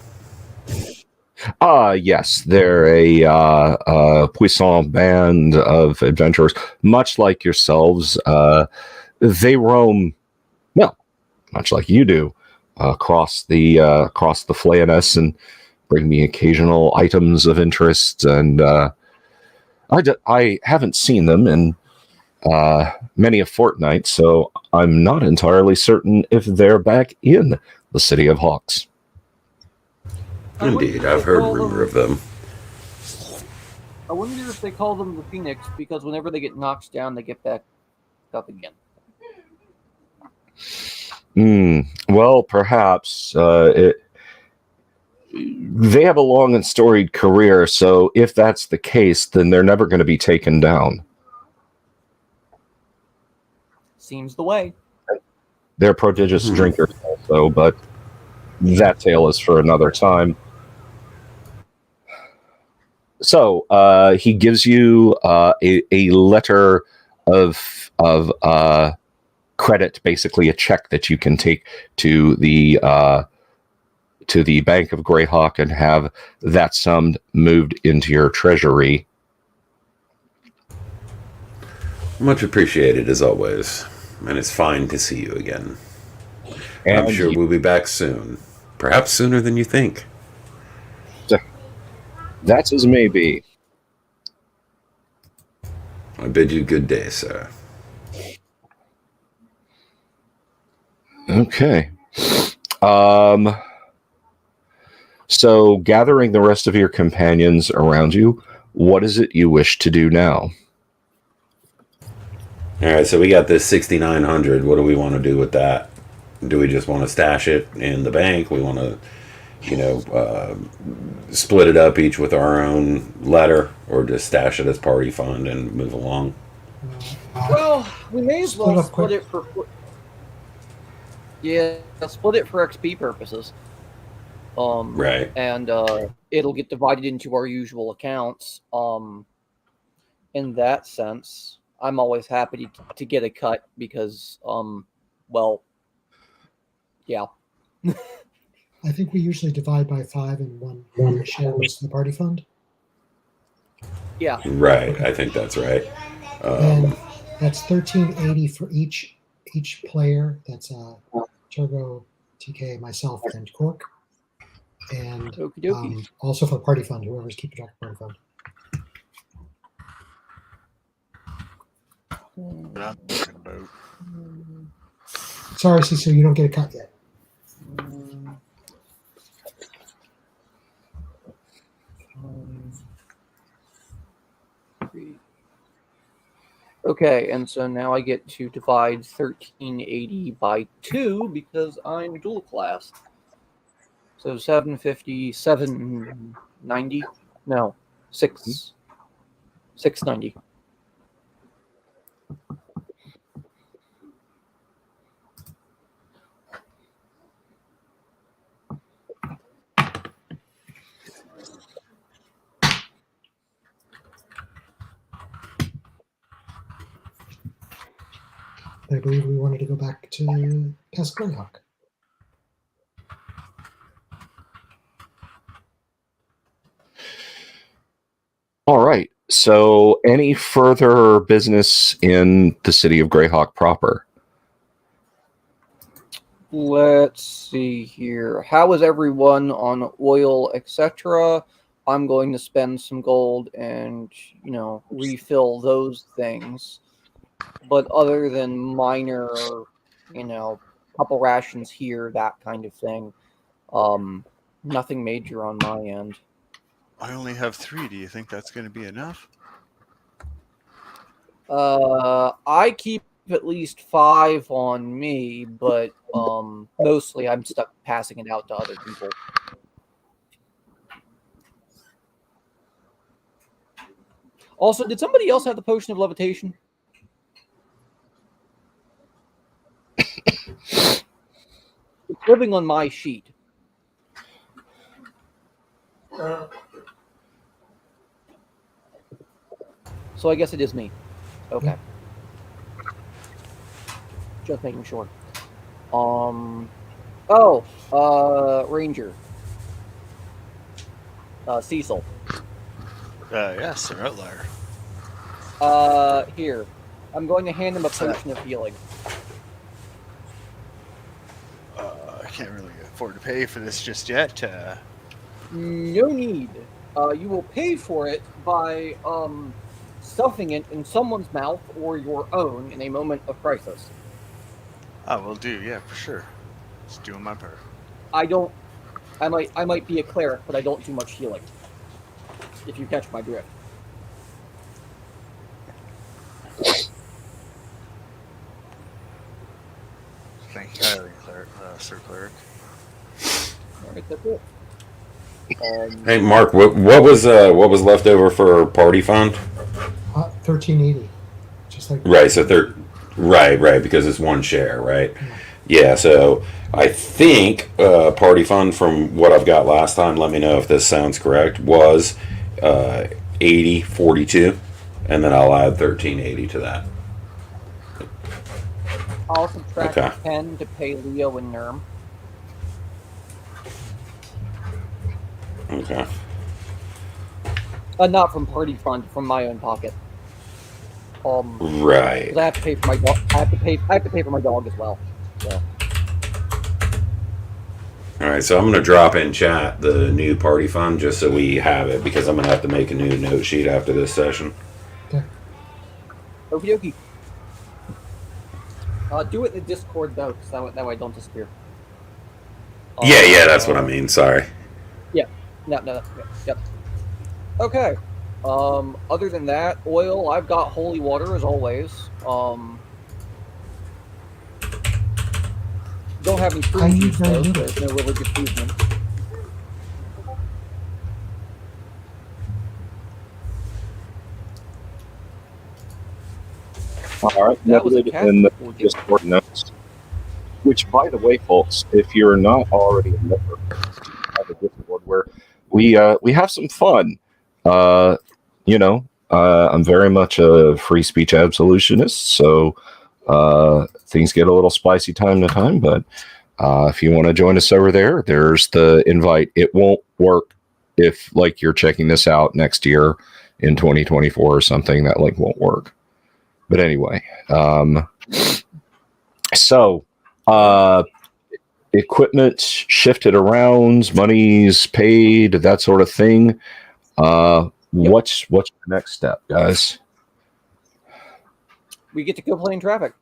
Yes, they're a puissant band of adventurers, much like yourselves. They roam, well, much like you do, across the Flayaness and bring me occasional items of interest. And I haven't seen them in many a fortnight, so I'm not entirely certain if they're back in the City of Hawks. Indeed, I've heard rumor of them. I wonder if they call them the Phoenix because whenever they get knocked down, they get back up again. Well, perhaps they have a long and storied career, so if that's the case, then they're never going to be taken down. Seems the way. They're prodigious drinkers also, but that tale is for another time. So he gives you a letter of credit, basically a check that you can take to the Bank of Greyhawk and have that sum moved into your treasury. Much appreciated as always, and it's fine to see you again. And I'm sure we'll be back soon, perhaps sooner than you think. That's as may be. I bid you good day, sir. Okay. So, gathering the rest of your companions around you, what is it you wish to do now? All right, so we got this 6,900. What do we want to do with that? Do we just want to stash it in the bank? We want to, split it up each with our own letter, or just stash it as party fund and move along? Well, we may as Split well up quick. split it for. Yeah, split it for XP purposes. Right. And it'll get divided into our usual accounts. In that sense, I'm always happy to get a cut because, well, yeah. I think we usually divide by 5 and one share goes to the party fund. Yeah. Right. I think that's right. And that's 1380 for each player. That's Turbo, TK, myself, and Cork. And Okie dokie. also for party fund, whoever's keeping track of party fund. What I'm thinking about. Sorry, Cecil, you don't get a cut yet. Okay, and so now I get to divide 1380 by 2 because I'm dual class. So 750, 790? No, 690. I believe we wanted to go back to past Greyhawk. All right. So, any further business in the city of Greyhawk proper? Let's see here. How is everyone on oil, etc.? I'm going to spend some gold and, refill those things. But other than minor, couple rations here, that kind of thing, nothing major on my end. I only have 3. Do you think that's going to be enough? I keep at least 5 on me, but mostly I'm stuck passing it out to other people. Also, did somebody else have the potion of levitation? It's living on my sheet. So I guess it is me. Okay. Just making sure. Ranger. Cecil. Yes, Sir Outlier. Here. I'm going to hand him a potion of healing. I can't really afford to pay for this just yet. No need. You will pay for it by stuffing it in someone's mouth or your own in a moment of crisis. I will do, yeah, for sure. Just doing my part. I might be a cleric, but I don't do much healing. If you catch my drift. Thank you kindly, Sir Cleric. Alright, that's it. Hey, Mark, what was left over for party fund? 1380. Just like Right. So right, because it's one share, right? Yeah. So I think party fund, from what I've got last time, let me know if this sounds correct, was 8042, and then I'll add 1380 to that. I'll subtract Okay. 10 to pay Leo and Nerm. Okay. Not from party fund, from my own pocket. Right. 'Cause I have to pay for my dog. I have to pay for my dog as well. So. All right. So I'm gonna drop in chat the new party fund just so we have it, because I'm gonna have to make a new note sheet after this session. Okay. Okie dokie. Do it in the Discord though, so that way I don't disappear. Yeah, that's what I mean. Sorry. No. Yep. Okay. Other than that, oil, I've got holy water as always. Don't have any I fruit use juice very though, so little. there's no really good movement. All right, That was a noted cat. in the Cool joke. Discord notes. Which, by the way, folks, if you're not already a member of the Discord, where we have some fun. I'm very much a free speech absolutionist, so things get a little spicy time to time. But if you want to join us over there, there's the invite. It won't work if you're checking this out next year in 2024 or something. That link won't work. But anyway, equipment shifted around, money's paid, that sort of thing. What's the next step, guys? We get to go play in traffic.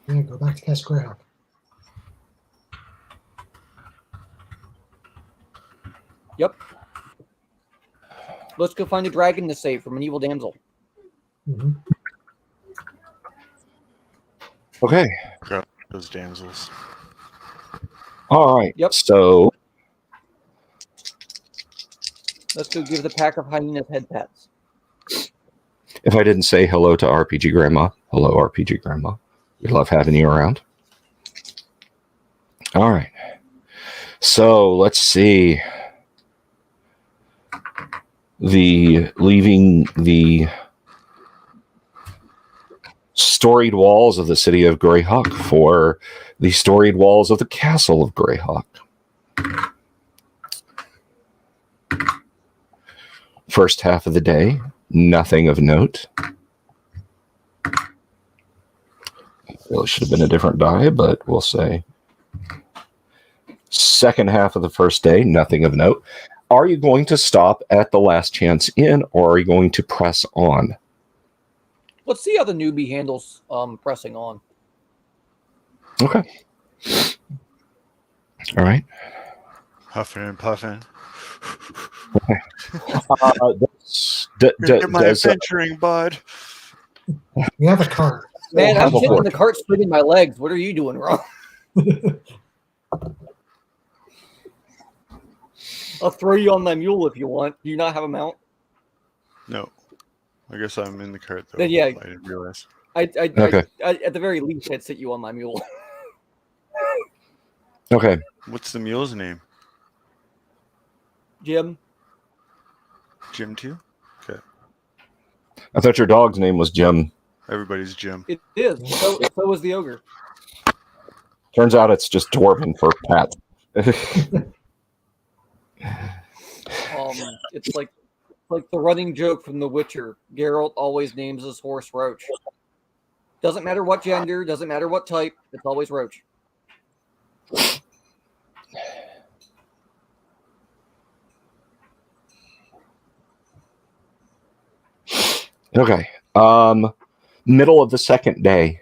Yeah, go back to Cash Greyhawk. Yep. Let's go find a dragon to save from an evil damsel. Mm-hmm. Okay. Grab those damsels. All right. Yep. So Let's go give the pack of hyenas head pats. if I didn't say hello to RPG Grandma, hello RPG Grandma. We love having you around. All right. So let's see. Leaving the storied walls of the city of Greyhawk for the storied walls of the castle of Greyhawk. First half of the day, nothing of note. Really should have been a different die, but we'll say. Second half of the first day, nothing of note. Are you going to stop at the Last Chance Inn, or are you going to press on? Let's see how the newbie handles pressing on. Okay. All right. Huffing and puffing. Get my adventuring, bud. We have a cart. Man, Have I'm a sitting in horse. the cart splitting my legs. What are you doing wrong? I'll throw you on my mule if you want. Do you not have a mount? No. I guess I'm in the cart, though. Then, yeah. I didn't realize. Okay. I, at the very least, I'd sit you on my mule. Okay. What's the mule's name? Jim. Jim, too? Okay. I thought your dog's name was Jim. Everybody's Jim. It is. So was the ogre. Turns out it's just Dwarven for Pat. It's like the running joke from The Witcher. Geralt always names his horse Roach. Doesn't matter what gender, doesn't matter what type, it's always Roach. Okay. Middle of the second day.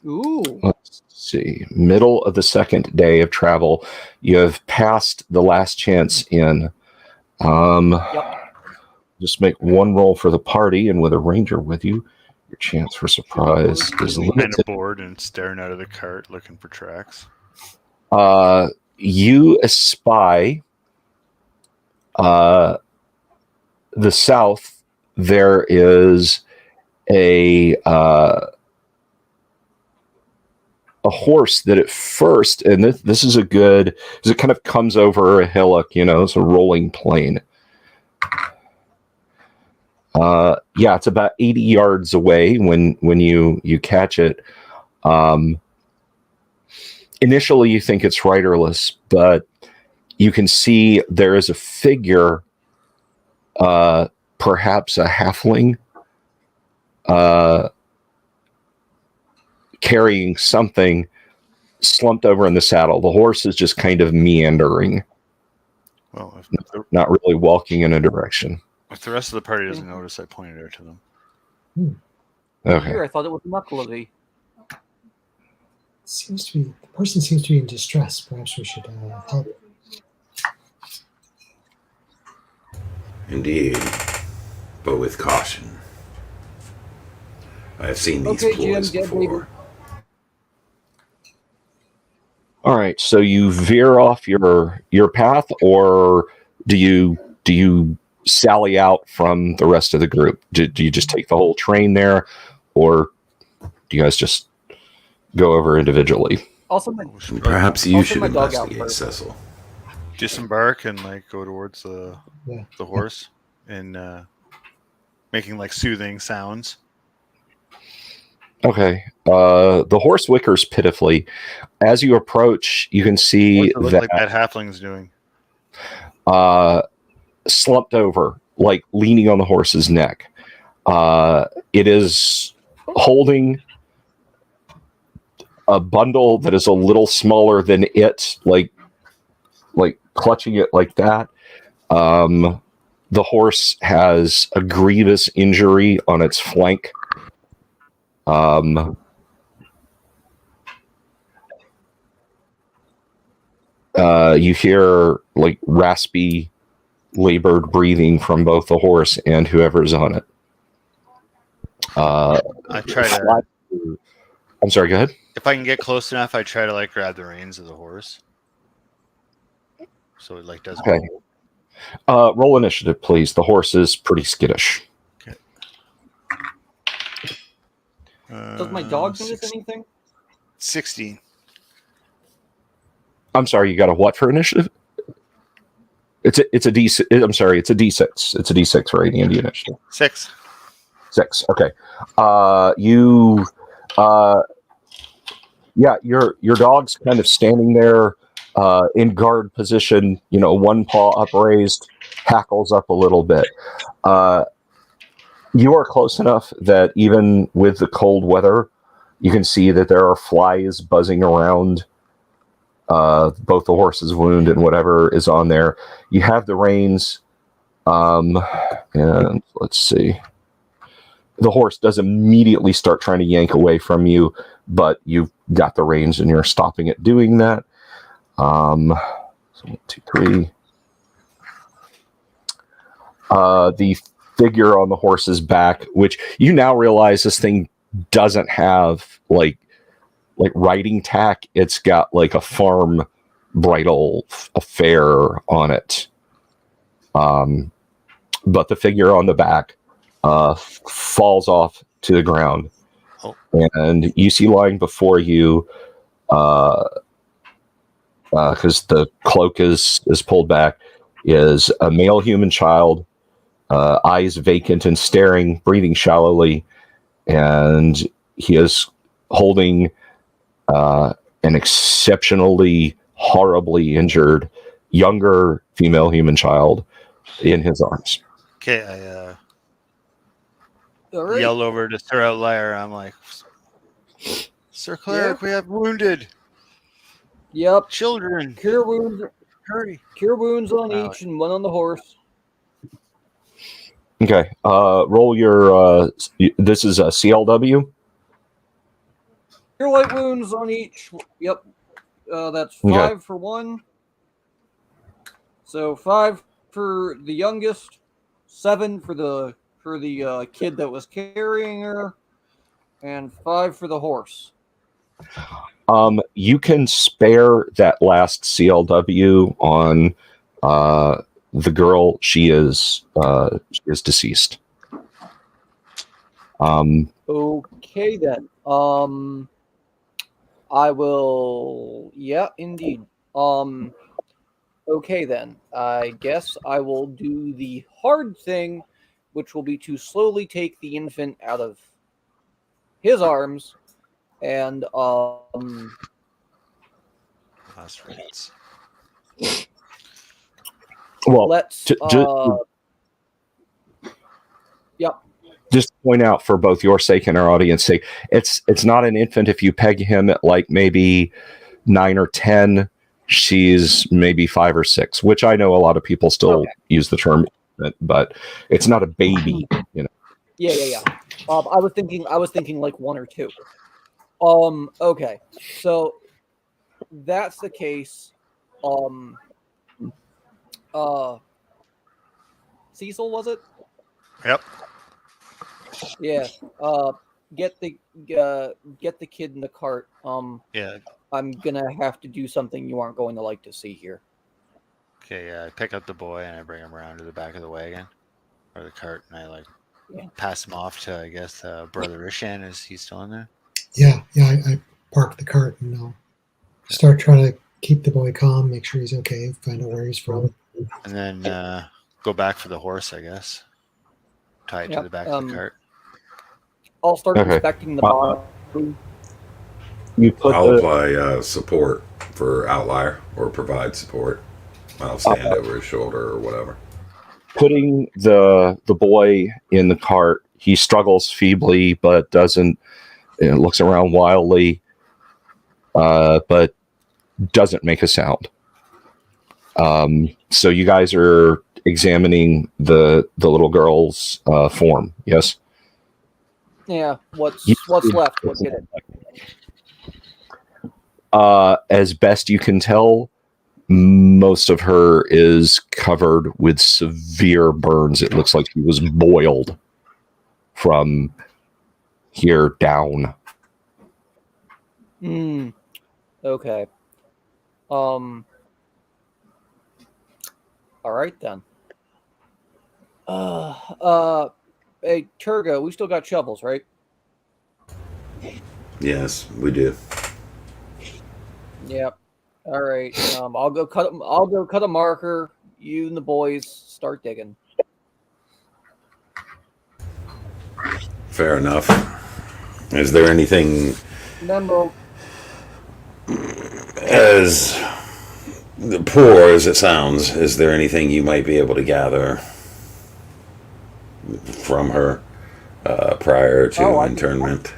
Ooh. Let's see. Middle of the second day of travel. You have passed the Last Chance Inn. Yep. Just make one roll for the party, and with a ranger with you, your chance for surprise is Kind limited. of bored and staring out of the cart looking for tracks. You espy the south. There is a horse that at first, and this is a good, because it kind of comes over a hillock, it's a rolling plain. It's about 80 yards away when you catch it. Initially, you think it's riderless, but you can see there is a figure, perhaps a halfling, carrying something slumped over in the saddle. The horse is just kind of meandering, Well, not really walking in a direction. If the rest of the party doesn't notice, I pointed out to them. Okay. Here, I thought it was Knucklezy. The person seems to be in distress. Perhaps we should help. Indeed, but with caution. I have seen these Okay, ploys Jim, get before. All right. So you veer off your path, or do you sally out from the rest of the group? Do you just take the whole train there, or do you guys just go over individually? Also, Perhaps you Also should my dog out investigate, first. Cecil. Disembark and like go towards the horse and making like soothing sounds. Okay. The horse wickers pitifully. As you approach, you can see What's it look that like that halfling's doing? slumped over, like leaning on the horse's neck. It is holding a bundle that is a little smaller than it, like clutching it like that. The horse has a grievous injury on its flank. You hear like raspy, labored breathing from both the horse and whoever's on it. I try to. I'm sorry, go ahead. If I can get close enough, I try to like grab the reins of the horse, so it like doesn't. Okay. Roll initiative, please. The horse is pretty skittish. Okay. Does my dog notice anything? 16. I'm sorry, you got a what for initiative? It's a D6. I'm sorry, it's a D6. It's a D6 for AD&D initiative. 6. 6. Okay. Your dog's kind of standing there in guard position, one paw upraised, hackles up a little bit. You are close enough that even with the cold weather, you can see that there are flies buzzing around both the horse's wound and whatever is on there. You have the reins, and let's see. The horse does immediately start trying to yank away from you, but you've got the reins and you're stopping it doing that. So 1, 2, 3. The figure on the horse's back, which you now realize this thing doesn't have like riding tack. It's got like a farm bridle affair on it. But the figure on the back falls off to the ground. Oh. And you see lying before you, because the cloak is pulled back, is a male human child, eyes vacant and staring, breathing shallowly, and he is holding an exceptionally horribly injured younger female human child in his arms. Okay, I All right. yell over to Sir Outlier. I'm like, Sir Cleric, we have wounded Yep. children. Cure wounds. Hurry. Cure wounds on Wow. each and one on the horse. Okay, roll your. This is a CLW. Cure light wounds on each. Yep. That's 5 Okay. for one. So 5 for the youngest, 7 for the kid that was carrying her, and 5 for the horse. You can spare that last CLW on the girl. She is deceased. Okay then. I will. Yeah, indeed. Okay then. I guess I will do the hard thing, which will be to slowly take the infant out of his arms, and Last rites. Well, let's. Yep. just to point out for both your sake and our audience sake, it's not an infant. If you peg him at like maybe 9 or 10, she's maybe 5 or 6, which I know a lot of people still use the term but it's not a baby, you know. Yeah. I was thinking like 1 or 2. Okay. So that's the case. Cecil, was it? Yep. Yeah. Get the kid in the cart. Yeah. I'm gonna have to do something you aren't going to like to see here. Okay. Yeah. I pick up the boy and I bring him around to the back of the wagon or the cart, and I Yeah. pass him off to, I guess, Brother Rishan. Is he still in there? Yeah. I park the cart and I'll start trying to keep the boy calm, make sure he's okay, find out where he's from. And then go back for the horse, I guess. Tie it to the back of the cart. I'll start Okay. inspecting the body. You put I'll the apply support for Outlier or provide support. I'll stand over his shoulder or whatever. putting the boy in the cart. He struggles feebly, but doesn't. Looks around wildly, but doesn't make a sound. So you guys are examining the little girl's form. Yes. Yeah. What's left? What did it? As best you can tell, most of her is covered with severe burns. It looks like she was boiled from here down. Okay. All right then. Hey Turgo, we still got shovels, right? Yes, we do. Yep. All right. I'll go cut a marker. You and the boys start digging. Fair enough. Is there anything Remember, as poor as it sounds? Is there anything you might be able to gather from her prior to internment?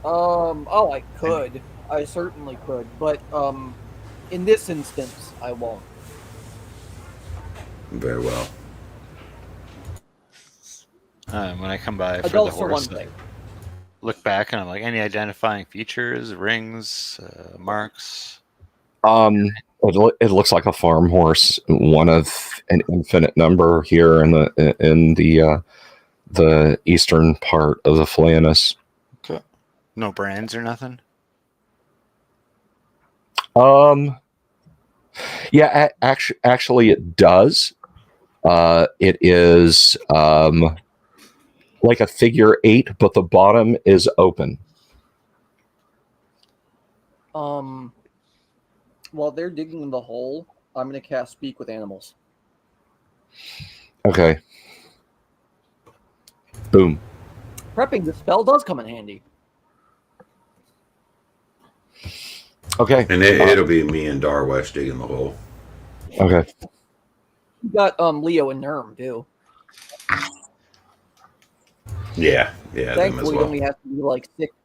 I could. I certainly could, but in this instance, I won't. Very well. When I come by for the Adults are horse, one thing. look back and I'm like, any identifying features, rings, marks? It looks like a farm horse, one of an infinite number here in the eastern part of the Flanus. Okay. No brands or nothing? Yeah, actually it does. It is like a figure 8, but the bottom is open. While they're digging the hole, I'm going to cast Speak with Animals. Okay. Boom. Prepping the spell does come in handy. Okay. And it'll be me and Darwesh digging the hole. Okay. You got Leo and Nerm too. Yeah, them as Thankfully, well. it only has to be like 6.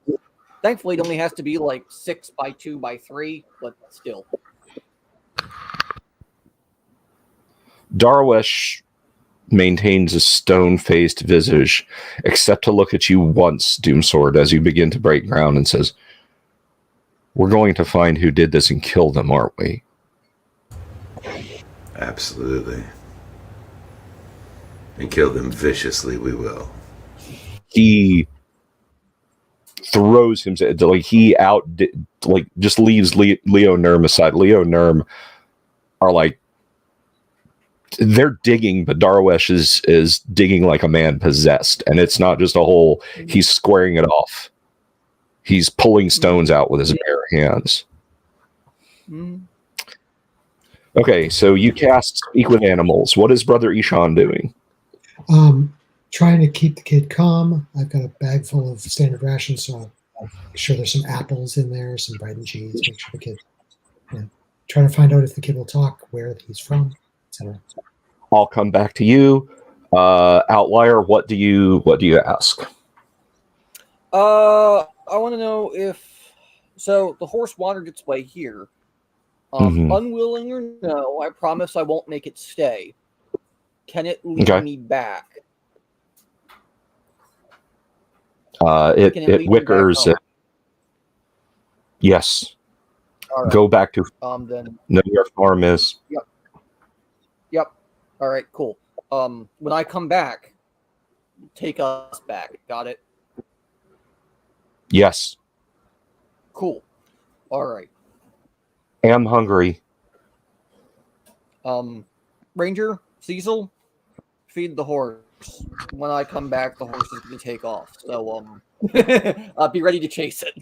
Thankfully, it only has to be like 6 by 2 by 3, but still. Darwesh maintains a stone-faced visage, except to look at you once, Doomsword, as you begin to break ground, and says, "We're going to find who did this and kill them, aren't we?" Absolutely. And kill them viciously, we will. He throws himself, like he just leaves Leo Nerm aside. Leo Nerm are like, they're digging, but Darwesh is digging like a man possessed, and it's not just a hole. He's squaring it off. He's pulling stones out with his bare hands. Okay, so you cast Speak with Animals. What is Brother Ishan doing? Trying to keep the kid calm. I've got a bag full of standard rations, so I'll make sure there's some apples in there, some bread and cheese. Make sure the kid, trying to find out if the kid will talk, where he's from, etc. I'll come back to you. Outlier, what do you ask? I want to know if the horse wandered its way here. Unwilling or no, I promise I won't make it stay. can it lead Okay. me back? It Can it lead me back wickers. home? Yes. All right. Go back to Then. know your farm is. Yep. All right. Cool. When I come back, take us back. Got it? Yes. Cool. All right. Am hungry. Ranger, Cecil, feed the horse. When I come back, the horse is going to take off. So, be ready to chase it.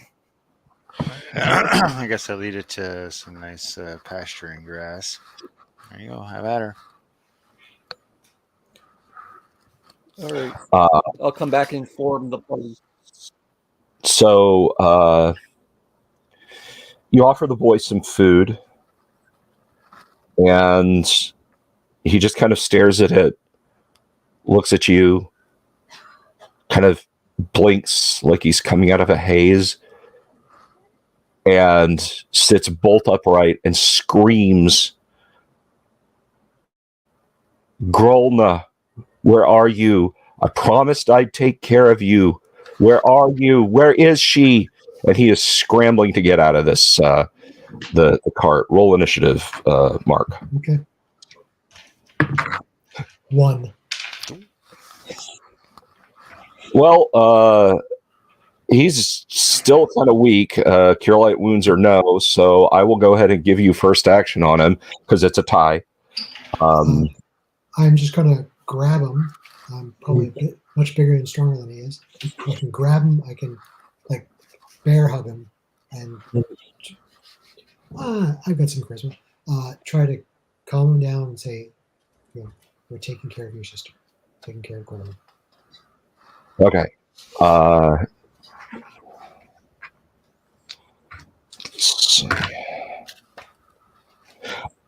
I guess I lead it to some nice pasturing grass. There you go. Have at her. All right. Uh, I'll come back and inform the party. So you offer the boy some food, and he just kind of stares at it, looks at you, kind of blinks like he's coming out of a haze, and sits bolt upright and screams, "Grolna, where are you? I promised I'd take care of you. Where are you? Where is she?" And he is scrambling to get out of this the cart. Roll initiative, Mark. Okay. 1. Well, he's still kind of weak. Cure light wounds or no, so I will go ahead and give you first action on him because it's a tie. I'm just going to grab him. I'm probably a bit much bigger and stronger than he is. I can grab him. I can like bear hug him, and I've got some charisma. Try to calm him down and say, we're taking care of your sister, taking care of Gordon. Okay.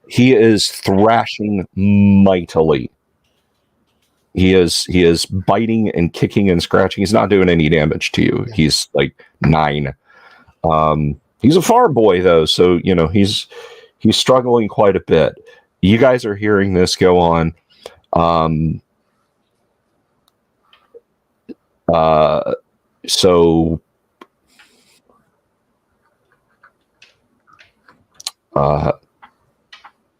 He is thrashing mightily. He is biting and kicking and scratching. He's not doing any damage to you. Yeah. He's like 9. He's a farm boy though, so he's struggling quite a bit. You guys are hearing this go on. So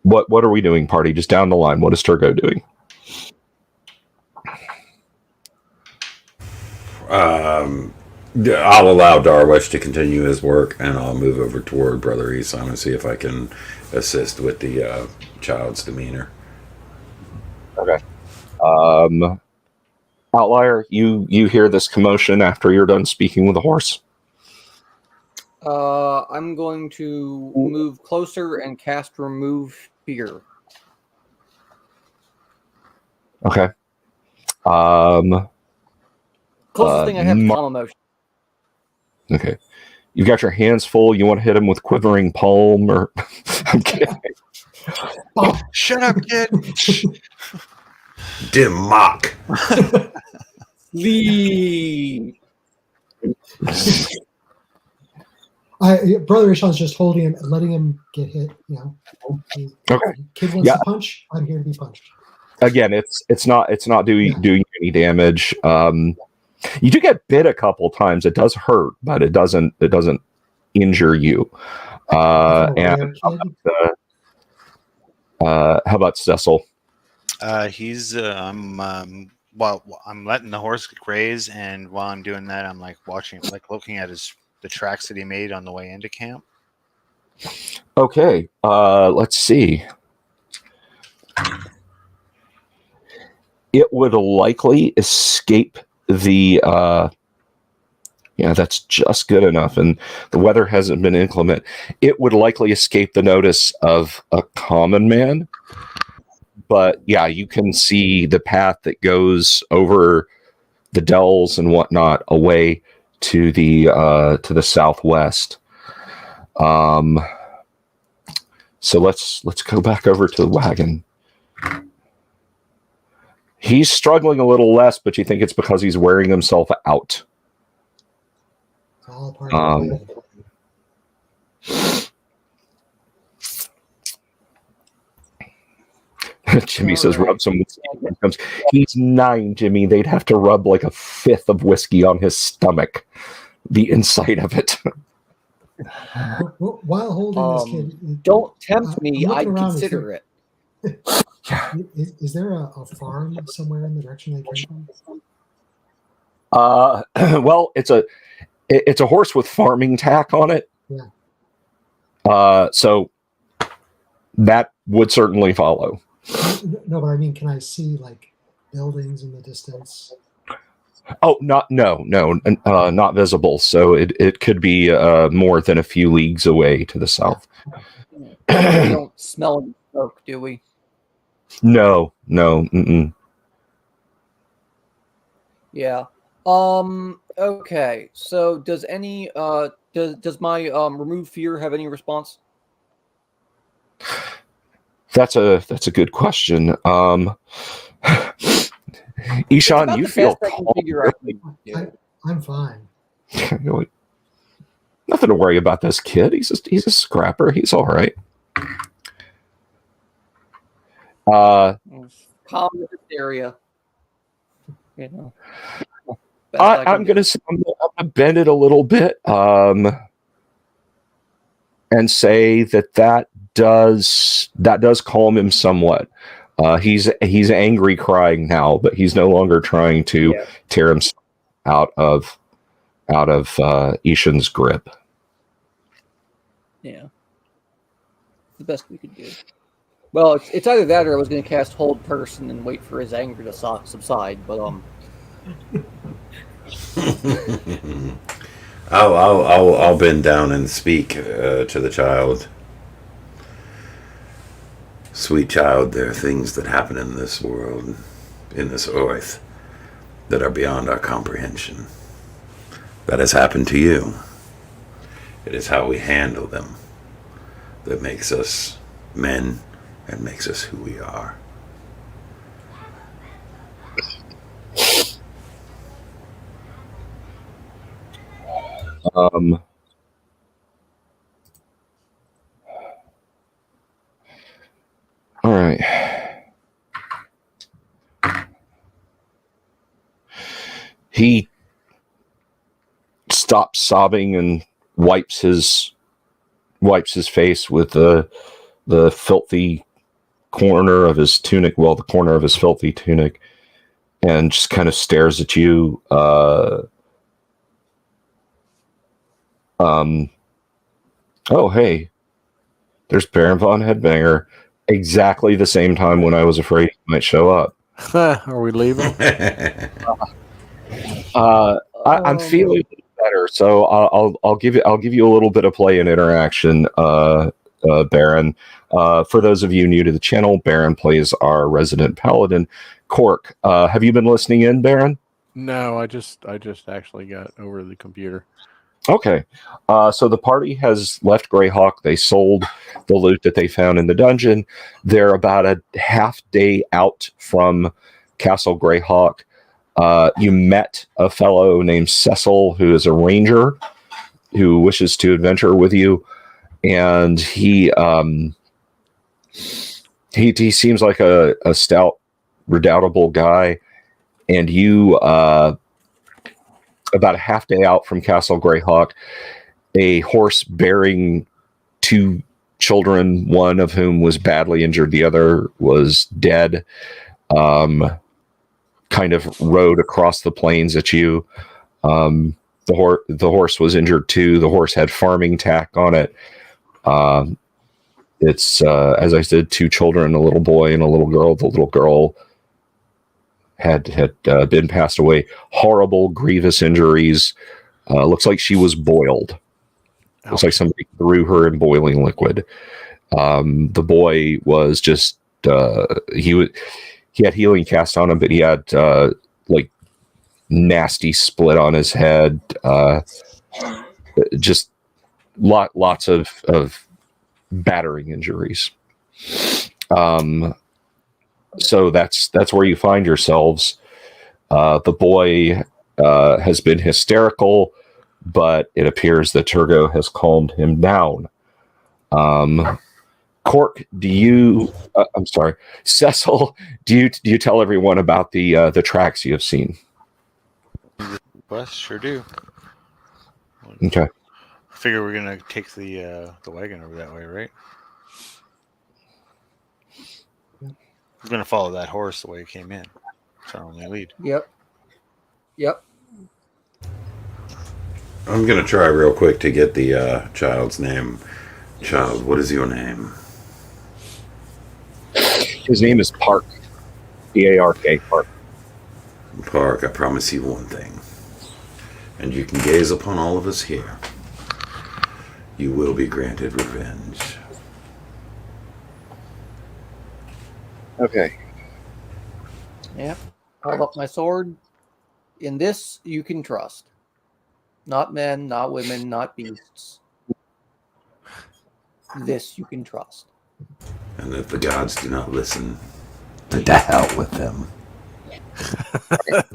what are we doing, party? Just down the line. What is Turgo doing? I'll allow Darwish to continue his work, and I'll move over toward Brother Isan and see if I can assist with the child's demeanor. Okay. Outlier, you hear this commotion after you're done speaking with the horse? I'm going to move closer and cast Remove Fear. Okay. Closest thing I have to calm emotion. Okay. You've got your hands full. You want to hit him with quivering palm, or I'm kidding. Oh, shut up, kid. Dim mock. Leave. Brother Ishan's just holding him and letting him get hit. Okay. Kid wants to punch. I'm here to be punched. Again, it's not doing any damage. You do get bit a couple times. It does hurt, but it doesn't injure you. And how about Cecil? He's I'm letting the horse graze, and while I'm doing that, I'm looking at the tracks that he made on the way into camp. Okay, let's see. It would likely escape the that's just good enough, and the weather hasn't been inclement. It would likely escape the notice of a common man, but you can see the path that goes over the dells and whatnot away to the southwest. So let's go back over to the wagon. He's struggling a little less, but you think it's because he's wearing himself out. It's all part of Jimmy All says, right. rub some whiskey. He's 9, Jimmy. They'd have to rub like a fifth of whiskey on his stomach, the inside of it. While holding this kid, Don't tempt me. I'm I'd looking around. consider it. Is there a farm somewhere in the direction they came from? Well, it's a horse with farming tack on it. Yeah. So that would certainly follow. No, but I mean, can I see like buildings in the distance? Oh, not visible. So it could be more than a few leagues away to the south. We don't smell any smoke, do we? No. Mm-mm. Yeah. Okay. So does any does my remove fear have any response? That's a good question. Ishan, you feel I'm fine. Nothing to worry about this kid. He's a scrapper. He's all right. Calm this area. You know. I'm gonna bend it a little bit, and say that does calm him somewhat. He's angry, crying now, but he's no longer trying to tear himself out of Ishan's grip. Yeah, the best we could do. Well, it's either that or I was going to cast Hold Person and wait for his anger to subside. But I'll bend down and speak to the child. Sweet child, there are things that happen in this world, in this earth, that are beyond our comprehension. That has happened to you. It is how we handle them that makes us men and makes us who we are. All right. He stops sobbing and wipes his face with the filthy corner of his tunic, the corner of his filthy tunic, and just kind of stares at you. Oh, hey, there's Baron von Headbanger. Exactly the same time when I was afraid he might show up. Are we leaving? I'm feeling better, so I'll give you a little bit of play and interaction, Baron. For those of you new to the channel, Baron plays our resident paladin, Cork. Have you been listening in, Baron? No, I just actually got over the computer. Okay. So the party has left Greyhawk. They sold the loot that they found in the dungeon. They're about a half day out from Castle Greyhawk. You met a fellow named Cecil, who is a ranger who wishes to adventure with you, and he seems like a stout, redoubtable guy. And you, about a half day out from Castle Greyhawk, a horse bearing 2 children, one of whom was badly injured, the other was dead, kind of rode across the plains at you. The horse was injured too. The horse had farming tack on it. It's as I said, 2 children, a little boy and a little girl. The little girl had been passed away. Horrible, grievous injuries. Looks like she was boiled. Ouch. Looks like somebody threw her in boiling liquid. The boy was just he had healing cast on him, but he had like nasty split on his head. Just lots of battering injuries. So that's where you find yourselves. The boy has been hysterical, but it appears that Turgo has calmed him down. Cork, do you? I'm sorry, Cecil. Do you tell everyone about the tracks you have seen? Bus sure do. Okay. Figure we're gonna take the wagon over that way, right? Yeah. We're gonna follow that horse the way it came in. It's our only lead. Yep. I'm going to try real quick to get the child's name. Child, what is your name? His name is Park. P-A-R-K. Park. Park, I promise you one thing. And you can gaze upon all of us here. You will be granted revenge. Okay. Yep. Hold up my sword. In this, you can trust. Not men, not women, not beasts. This you can trust. And if the gods do not listen, to hell with them.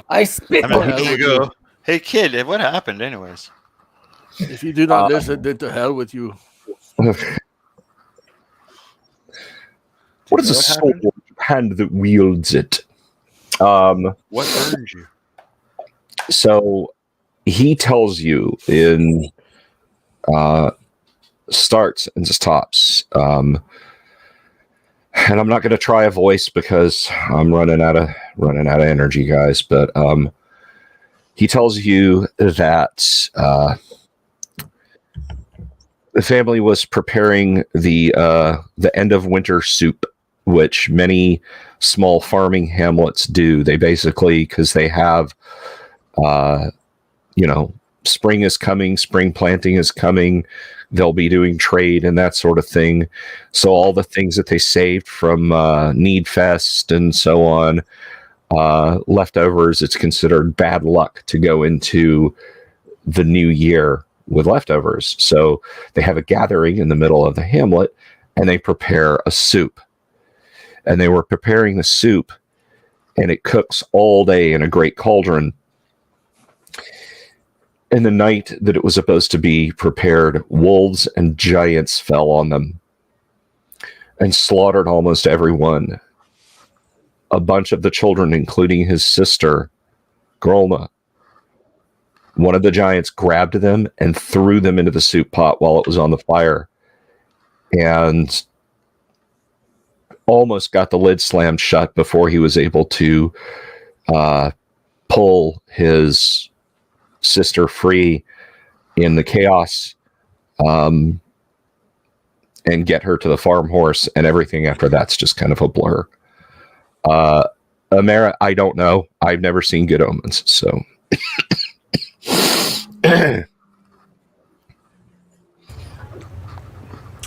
I spit. I mean, hell here you with go. you. Hey, kid, what happened, anyways? If you do not listen, then to hell with you. What is a What sword happened? hand that wields it? What burned you? So he tells you in starts and stops. And I'm not going to try a voice because I'm running out of energy, guys. But he tells you that the family was preparing the end of winter soup, which many small farming hamlets do. They basically, because they have, spring is coming, spring planting is coming. They'll be doing trade and that sort of thing. So all the things that they saved from Need Fest and so on, leftovers, it's considered bad luck to go into the new year with leftovers. So they have a gathering in the middle of the hamlet and they prepare a soup. And they were preparing the soup and it cooks all day in a great cauldron. In the night that it was supposed to be prepared, wolves and giants fell on them and slaughtered almost everyone. A bunch of the children, including his sister, Grolma, one of the giants grabbed them and threw them into the soup pot while it was on the fire and almost got the lid slammed shut before he was able to pull his sister free in the chaos and get her to the farm horse, and everything after that's just kind of a blur. Amara, I don't know. I've never seen Good Omens, so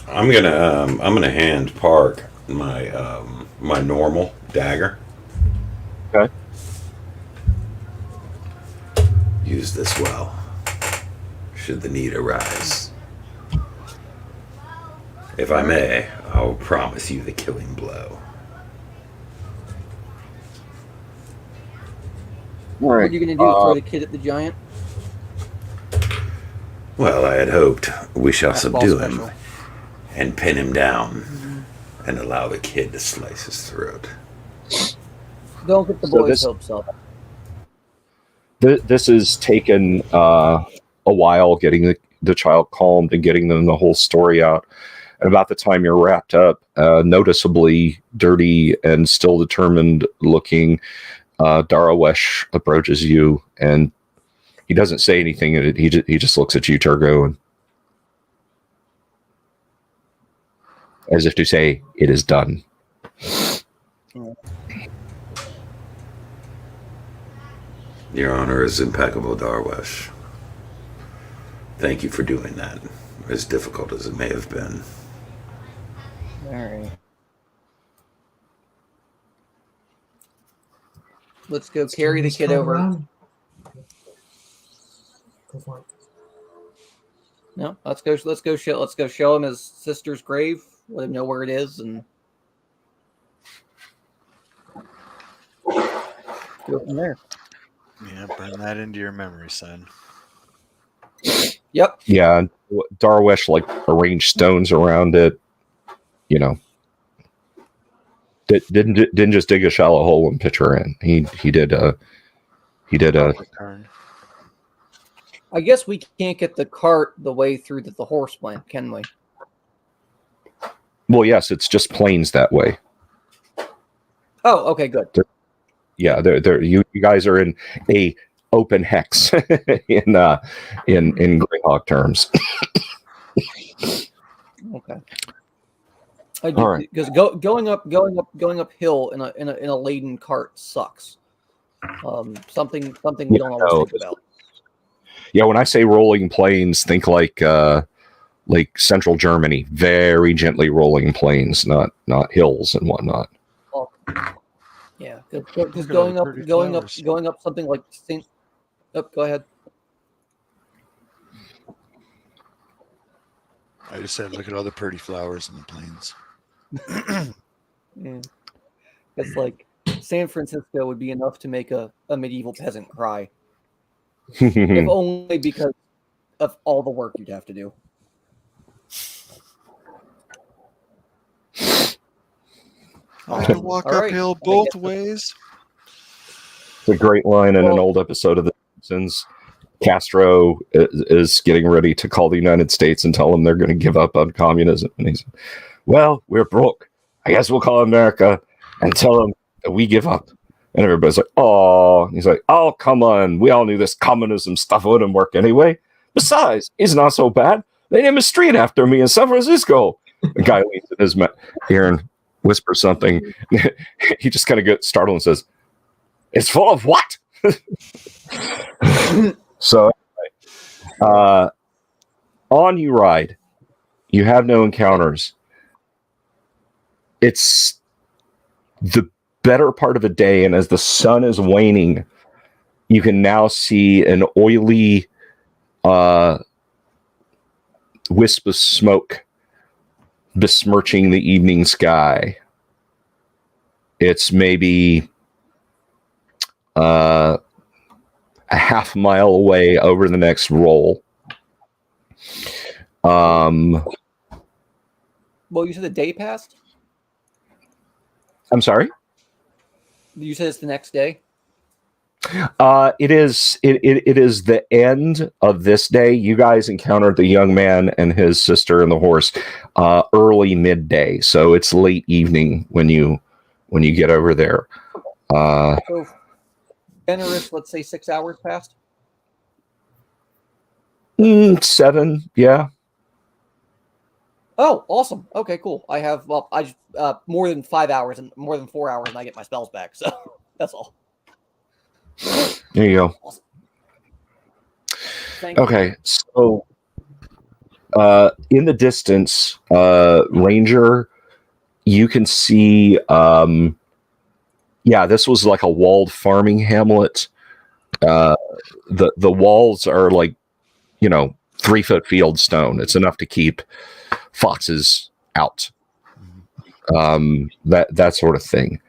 I'm gonna hand Park my my normal dagger. Okay. Use this well, should the need arise. If I may, I'll promise you the killing blow. all What right. are you going to do? Throw the kid at the giant? Well, I had hoped we shall Basketball subdue special. him and pin him down and allow the kid to slice his throat. Don't get the So boys' this- hopes up. This has taken a while getting the child calmed and getting them the whole story out. And about the time you're wrapped up, noticeably dirty and still determined looking, Darawesh approaches you, and he doesn't say anything. He just looks at you, Turgo, and as if to say, "It is done." Your honor is impeccable, Darwesh. Thank you for doing that, as difficult as it may have been. All right. Let's go carry the kid Turn over. around. Go for it. No, let's go show him his sister's grave. Let him know where it is, and go from there. Yeah, burn that into your memory, son. Yep. Yeah, Darwesh arranged stones around it, you know, didn't just dig a shallow hole and pitch her in. He did a Return. I guess we can't get the cart the way through the horse went, can we? well, yes, it's just plains that way. Oh, okay, good. Yeah, you guys are in a open hex in Greyhawk terms. Okay. I All do right. because going uphill in a laden cart sucks. Something we don't always think about. Yeah, when I say rolling plains, think like central Germany, very gently rolling plains, not hills and whatnot. Well, yeah, because Look at all going the up pretty going up flowers. going up something like Saint. Oh, go ahead. I just said, look at all the pretty flowers in the plains. Yeah. It's like San Francisco would be enough to make a medieval peasant cry, if only because of all the work you'd have to do. I have to walk All right. uphill I both guess- ways. It's a great line in an Well- old episode of The Simpsons. Castro is getting ready to call the United States and tell them they're going to give up on communism. And he's, well, we're broke. I guess we'll call America and tell them that we give up. And everybody's like, oh. He's like, oh, come on. We all knew this communism stuff wouldn't work anyway. Besides, it's not so bad. They named a street after me in San Francisco. The guy leans in his ear and whispers something. He just kind of gets startled and says, it's full of what? So, on you ride. You have no encounters. It's the better part of a day, and as the sun is waning, you can now see an oily wisp of smoke besmirching the evening sky. It's maybe a half mile away over the next roll. Well, you said the day passed? I'm sorry? You said it's the next day? It is the end of this day. You guys encountered the young man and his sister and the horse early midday, so it's late evening when you get over there. So generous, let's say 6 hours passed? 7, yeah. Oh, awesome. Okay, cool. I have more than 5 hours and more than 4 hours, and I get my spells back. So that's all. There you go. Awesome. Thank you. Okay, so in the distance, Ranger, you can see. This was like a walled farming hamlet. The walls are like, 3-foot field stone. It's enough to keep foxes out. That sort of thing.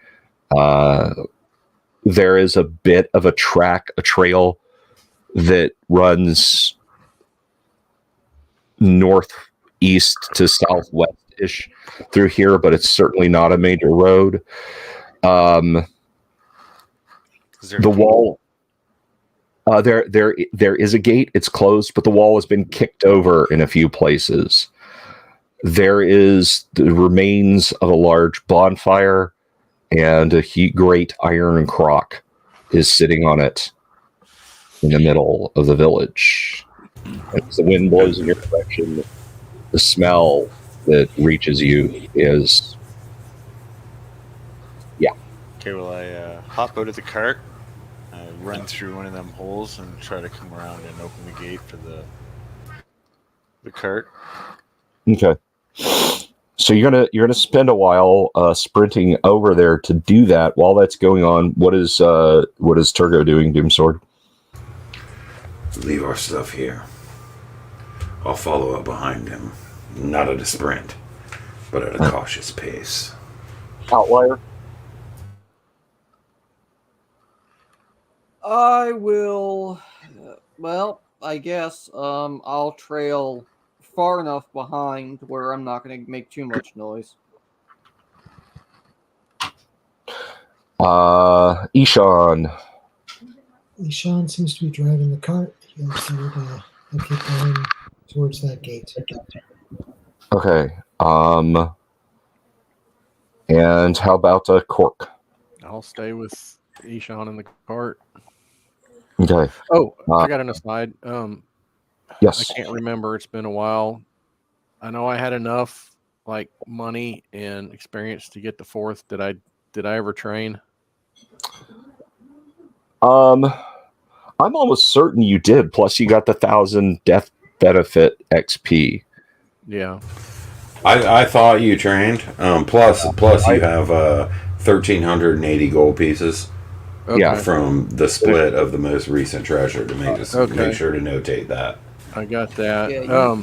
There is a bit of a trail that runs northeast to southwest-ish through here, but it's certainly not a major road. The wall, there is a gate. It's closed, but the wall has been kicked over in a few places. There is the remains of a large bonfire, and a great iron crock is sitting on it in the middle of the village. As the wind blows in your direction, the smell that reaches you is, Okay, well, I hop out of the cart, run through one of them holes, and try to come around and open the gate for the cart. okay. So you're gonna spend a while sprinting over there to do that. While that's going on, what is Turgo doing, Doomsword? Leave our stuff here. I'll follow up behind him, not at a sprint, but at a cautious pace. Outlier. I will. Well, I guess I'll trail far enough behind where I'm not going to make too much noise. Ishan. Ishan seems to be driving the cart. He'll keep going towards that gate. Okay. And how about Cork? I'll stay with Ishan in the cart. Okay. Oh, I got an aside. Yes. I can't remember. It's been a while. I know I had enough like money and experience to get the 4th. Did I ever train? I'm almost certain you did. Plus, you got the 1,000 death benefit XP. Yeah. I thought you trained. Plus you have 1,380 gold pieces. Okay. Yeah. From the split of the most recent treasure to make Okay. sure to notate that. I got that. Yeah,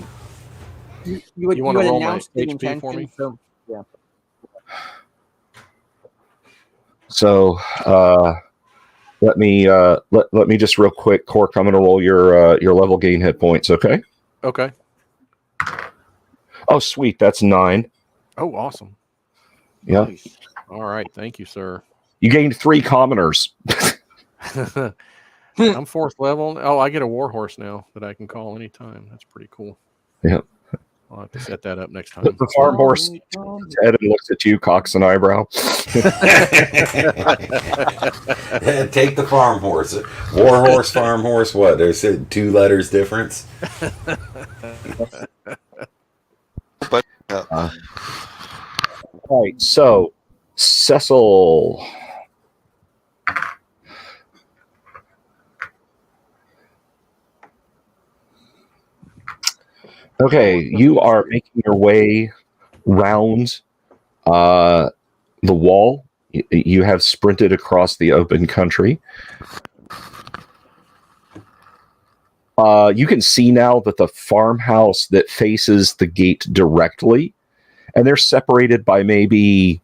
you had wanna roll my announced the HP for me? intention, so yeah. So let me just real quick, Cork. I'm going to roll your level gain hit points. Okay. Okay. Oh, sweet. That's 9. Oh, awesome. Yeah. Nice. All right. Thank you, sir. You gained 3 commoners. I'm 4th level. Oh, I get a warhorse now that I can call anytime. That's pretty cool. Yeah. I'll have to set that up next time. The farm horse turns head and looks at you, cocks an eyebrow. Take the farm horse. War horse, farm horse, what? There's 2 letters difference? But All right, so Cecil. Okay, you are making your way round the wall. You have sprinted across the open country. You can see now that the farmhouse that faces the gate directly, and they're separated by maybe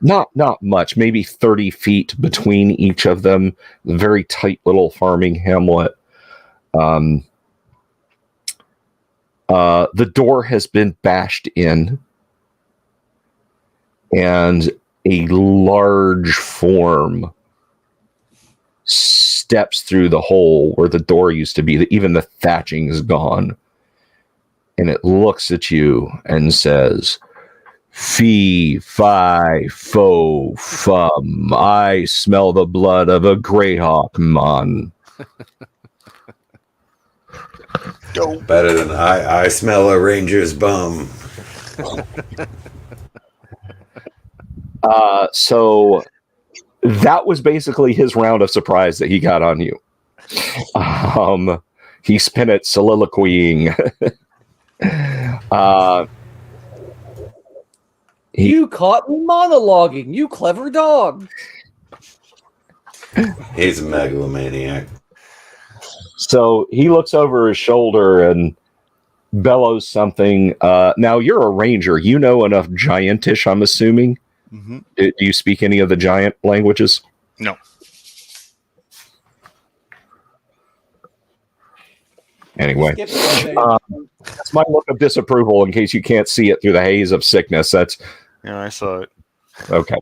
not much, maybe 30 feet between each of them. A very tight little farming hamlet. The door has been bashed in, and a large form steps through the hole where the door used to be. Even the thatching is gone. And it looks at you and says, "Fee, fi, fo, fum. I smell the blood of a greyhawk, man." Better than I smell a ranger's bum. So that was basically his round of surprise that he got on you. He spent it soliloquying. You caught me monologuing, you clever dog. He's a megalomaniac. So he looks over his shoulder and bellows something. Now, you're a ranger. You know enough Giantish, I'm assuming. Mm-hmm. Do you speak any of the giant languages? No. Anyway, Skip it. that's my look of disapproval in case you can't see it through the haze of sickness. That's Yeah, I saw it. okay.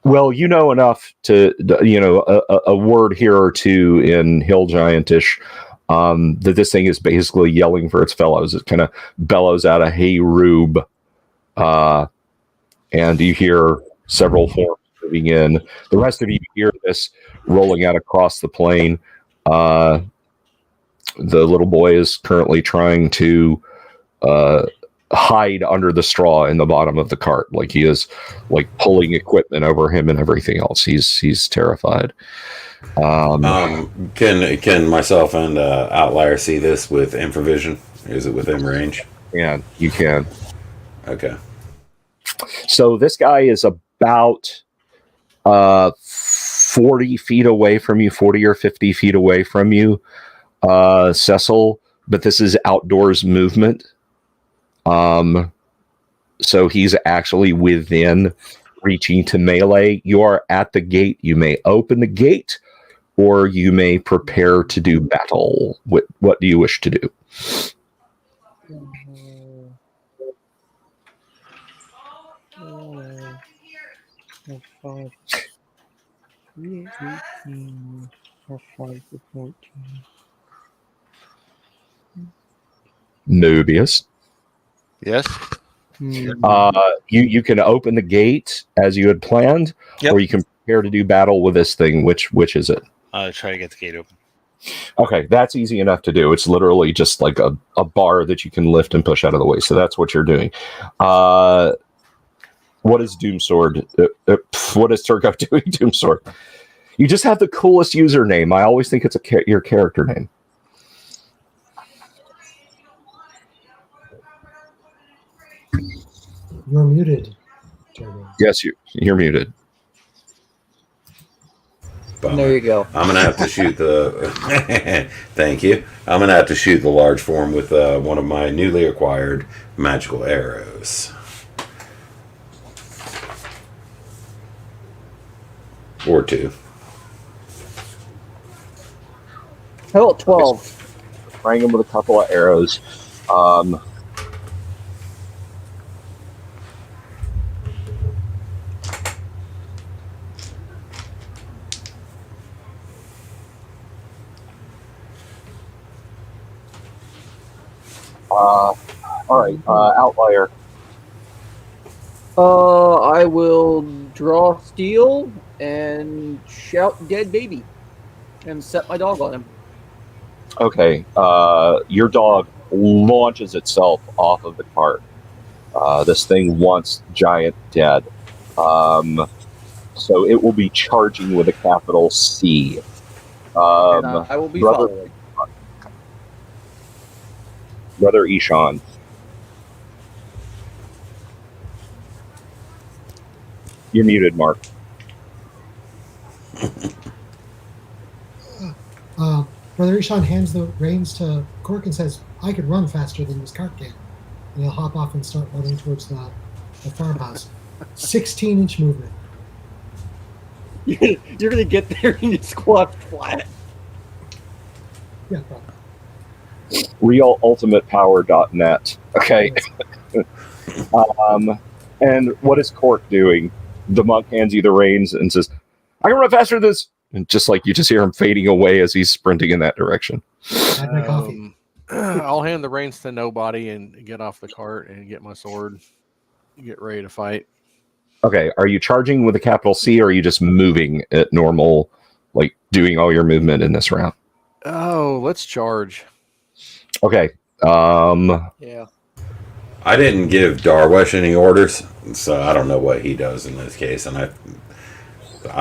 Well, you know enough to, a word here or two in Hill Giantish, that this thing is basically yelling for its fellows. It kind of bellows out a "Hey, Rube," and you hear several forms moving in. The rest of you hear this rolling out across the plain. The little boy is currently trying to hide under the straw in the bottom of the cart, like he is like pulling equipment over him and everything else. He's terrified. Can myself and Outlier see this with infravision? Is it within range? Yeah, you can. Okay. So this guy is about 40 feet away from you, 40 or 50 feet away from you, Cecil, but this is outdoors movement. So he's actually within reaching to melee. You are at the gate. You may open the gate, or you may prepare to do battle. What do you wish to do? That's 5. 3, 18, or 5 for 14. Mobius. Yes. You can open the gate as you had planned, Yep. or you can prepare to do battle with this thing. Which is it? Try to get the gate open. Okay, that's easy enough to do. It's literally just like a bar that you can lift and push out of the way. So that's what you're doing. What is Doomsword? What is Turgo doing, Doomsword? You just have the coolest username. I always think it's your character name. You're muted, Turbo. Yes, you're muted. Bummer. There you go. I'm gonna have to shoot the. Thank you. I'm gonna have to shoot the large form with one of my newly acquired magical arrows. Or 2. How about 12? Spraying him with a couple of arrows. All right, Outlier. I will draw steel and shout dead baby and set my dog on him. Okay, your dog launches itself off of the cart. This thing wants Giant dead. So it will be charging with a capital C. And I will be following. Brother Ishan. You're muted, Mark. Brother Ishan hands the reins to Cork and says, I could run faster than this cart can. And he'll hop off and start running towards the farmhouse. 16-inch movement. You're going to get there and you squat flat. Yeah, probably. RealUltimatePower.net. Okay. And what is Cork doing? The monk hands you the reins and says, I can run faster than this. And just like you just hear him fading away as he's sprinting in that direction. Had my coffee. I'll hand the reins to nobody and get off the cart and get my sword. Get ready to fight. Okay, are you charging with a capital C, or are you just moving at normal, like doing all your movement in this round? Oh, let's charge. Okay. Yeah. I didn't give Darwesh any orders, so I don't know what he does in this case, and I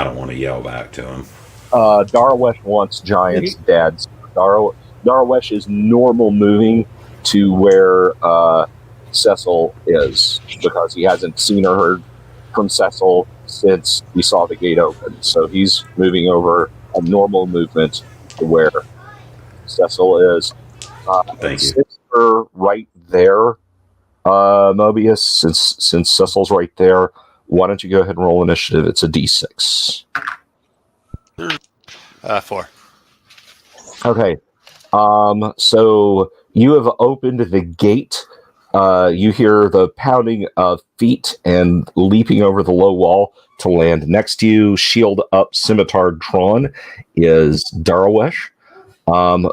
don't want to yell back to him. Darwesh wants Giant's dead. Darwesh is normal moving to where Cecil is, because he hasn't seen or heard from Cecil since he saw the gate open. So he's moving over a normal movement to where Cecil is. Thank you. Since we're right there, Mobius, since Cecil's right there, why don't you go ahead and roll initiative? It's a D6. 4. Okay. So you have opened the gate. You hear the pounding of feet and leaping over the low wall to land next to you. Shield up, scimitar drawn, is Darwesh.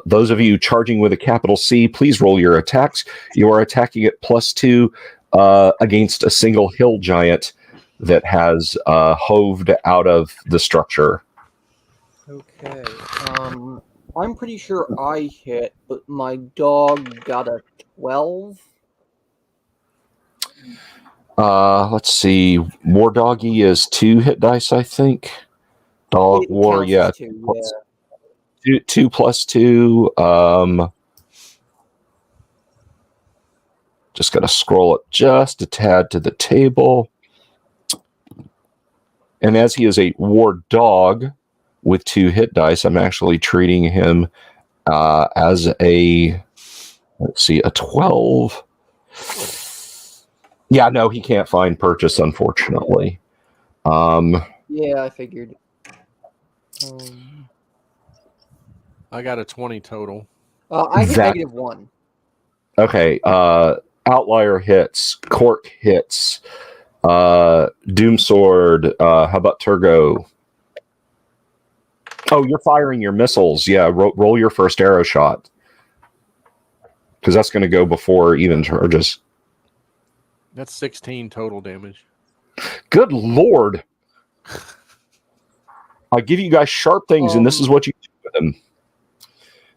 Those of you charging with a capital C, please roll your attacks. You are attacking at +2 against a single hill giant that has hoved out of the structure. Okay. I'm pretty sure I hit, but my dog got a 12. Let's see. War Doggy is 2 hit dice, I think. Dog It War, counts yeah. as 2, yeah. 2 plus 2. Just got to scroll up just a tad to the table. And as he is a war dog with 2 hit dice, I'm actually treating him as a 12. Yeah, no, he can't find purchase, unfortunately. Yeah, I figured. I got a 20 total. I hit -1. Okay, Outlier hits, Cork hits, Doom Sword. How about Turgo? Oh, you're firing your missiles. Yeah, roll your first arrow shot. Because that's going to go before even charges. That's 16 total damage. Good Lord. I give you guys sharp things, and this is what you do with them.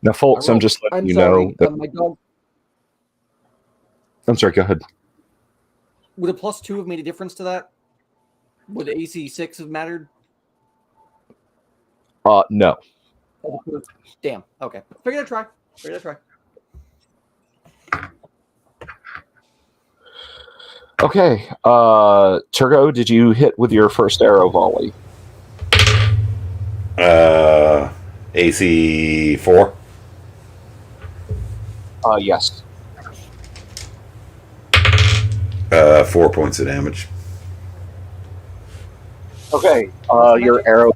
Now, folks, I'm just letting you know. My dog. I'm sorry, go ahead. Would a +2 have made a difference to that? Would AC 6 have mattered? No. Damn. Okay. Figured I'd try. Okay. Turgo, did you hit with your first arrow volley? AC 4. Yes. 4 points of damage. Okay. Your arrow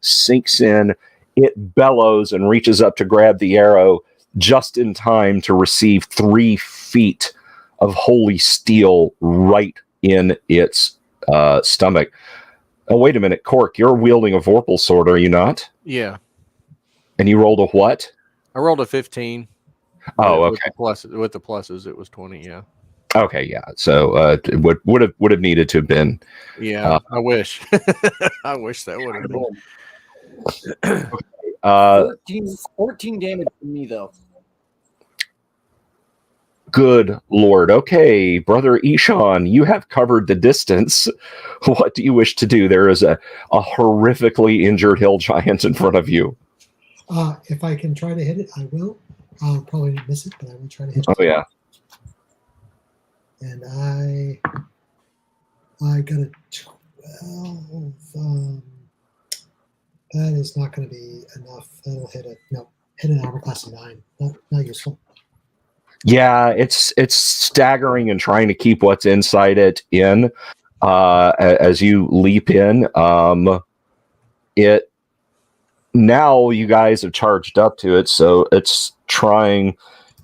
sinks in. It bellows and reaches up to grab the arrow just in time to receive 3 feet of holy steel right in its stomach. Oh, wait a minute, Cork, you're wielding a Vorpal sword, are you not? Yeah. And you rolled a what? I rolled a 15. Oh, with okay. With the pluses, it was 20. Yeah. Okay, yeah. So it would have needed to have been. Yeah, I wish. I wish that would have been. 14 damage from me, though. Good Lord. Okay, Brother Ishan, you have covered the distance. What do you wish to do? There is a horrifically injured hill giant in front of you. If I can try to hit it, I will. I'll probably miss it, but I will try to hit it. Oh, yeah. And I got a 12. That is not going to be enough. That'll hit an armor class of 9. Not useful. Yeah, it's staggering and trying to keep what's inside it in as you leap in. Now you guys have charged up to it, so it's trying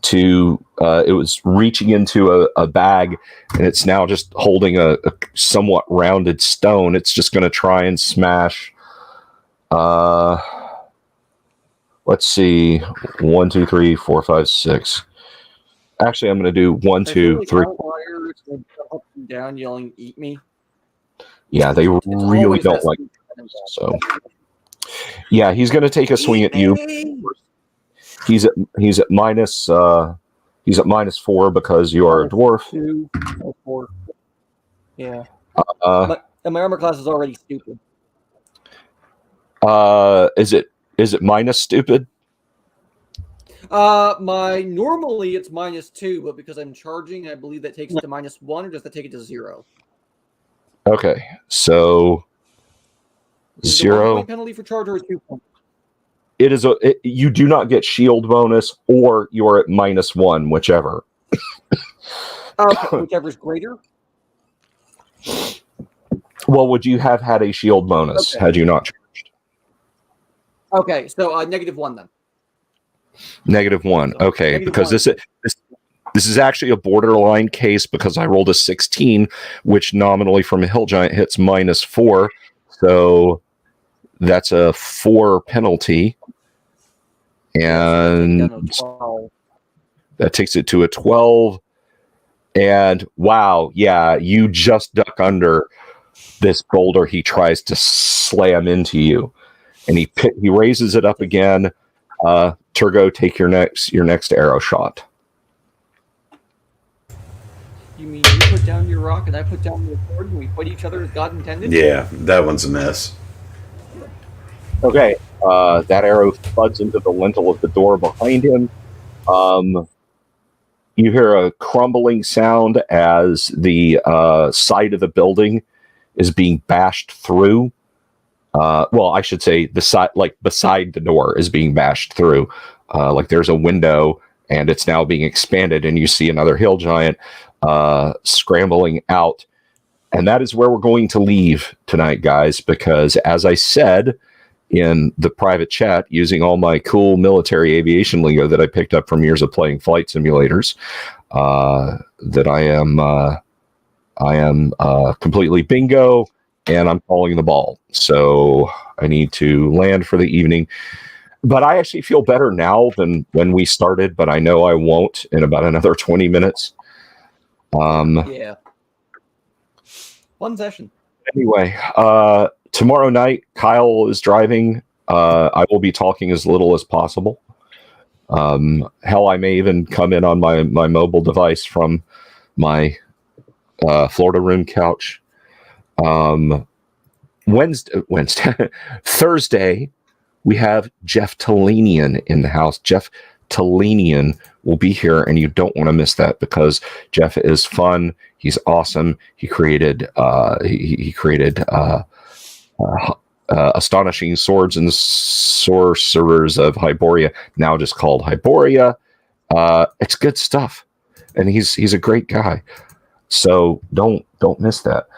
to. It was reaching into a bag, and it's now just holding a somewhat rounded stone. It's just going to try and smash. Let's see, 1, 2, 3, 4, 5, 6. Actually, I'm going to do 1, 2, 3. Up and down, yelling, "Eat me!" Yeah, they really don't like it. So, yeah, he's going to take a swing at you. He's at -4 because you are a dwarf. 2, 4. Yeah. And my armor class is already stupid. Is it minus stupid? Normally it's -2, but because I'm charging, I believe that takes it to -1, or does that take it to 0? Okay, so 0 1 penalty for charge, or a 2 point? It is you do not get shield bonus, or you're at -1, whichever. Whichever's greater. Well, would you have had a shield bonus had you not charged? Okay, so -1 then. -1. Okay, because this is actually a borderline case because I rolled a 16, which nominally from a hill giant hits -4. So that's a 4 penalty. And that takes it to a 12. And wow, yeah, you just duck under this boulder he tries to slam into you. And he raises it up again. Turgo, take your next arrow shot. You mean you put down your rock and I put down the sword and we fight each other as God intended? Yeah, that one's a mess. Okay, that arrow thuds into the lintel of the door behind him. You hear a crumbling sound as the side of the building is being bashed through. Well, I should say the side, like beside the door, is being bashed through. Like there's a window and it's now being expanded, and you see another hill giant scrambling out. And that is where we're going to leave tonight, guys, because as I said in the private chat, using all my cool military aviation lingo that I picked up from years of playing flight simulators, that I I am completely bingo, and I'm calling the ball. So I need to land for the evening. But I actually feel better now than when we started, but I know I won't in about another 20 minutes. Yeah. Fun session. Anyway, tomorrow night, Kyle is driving. I will be talking as little as possible. Hell, I may even come in on my mobile device from my Florida room couch. Wednesday, Thursday, we have Jeff Talanian in the house. Jeff Talanian will be here, and you don't want to miss that because Jeff is fun. He's awesome. He created Astonishing Swords and Sorcerers of Hyboria, now just called Hyboria. It's good stuff, and he's a great guy. So don't miss that.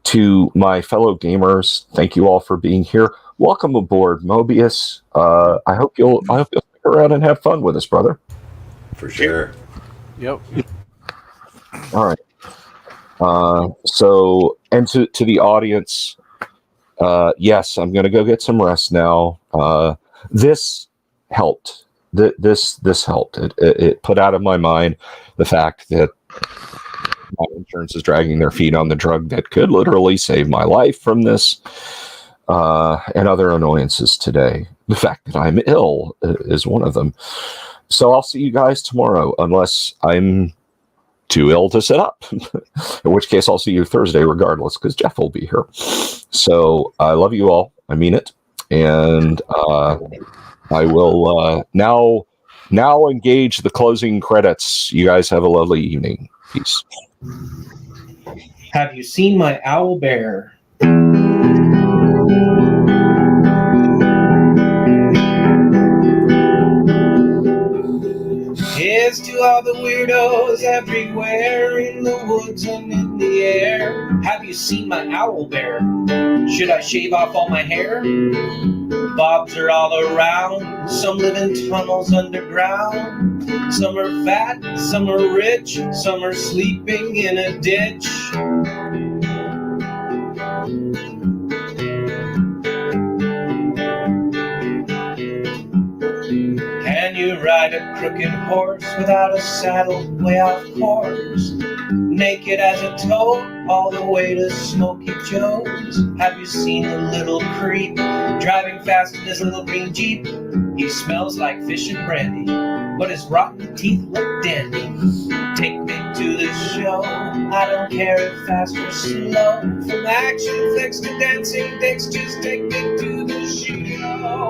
To my fellow gamers, thank you all for being here. Welcome aboard, Mobius. I hope you'll stick around and have fun with us, brother. For sure. Yep. All right. So, and to the audience, yes, I'm going to go get some rest now. This helped. This helped. It put out of my mind the fact that my insurance is dragging their feet on the drug that could literally save my life from this and other annoyances today. The fact that I'm ill is one of them. So I'll see you guys tomorrow, unless I'm too ill to sit up, in which case I'll see you Thursday regardless, because Jeff will be here. So I love you all. I mean it. And I will now engage the closing credits. You guys have a lovely evening. Peace. Have you seen my owl bear? Here's to all the weirdos everywhere in the woods and in the air. Have you seen my owl bear? Should I shave off all my hair? Bobs are all around. Some live in tunnels underground. Some are fat, some are rich, some are sleeping in a ditch. Can you ride a crooked horse without a saddle way off course? Naked as a toad, all the way to Smoky Joe's. Have you seen the little creep driving fast in his little green Jeep? He smells like fish and brandy, but his rotten teeth look dandy. Take me to the show, I don't care if fast or slow. From action flicks to dancing dicks, just take me to the show.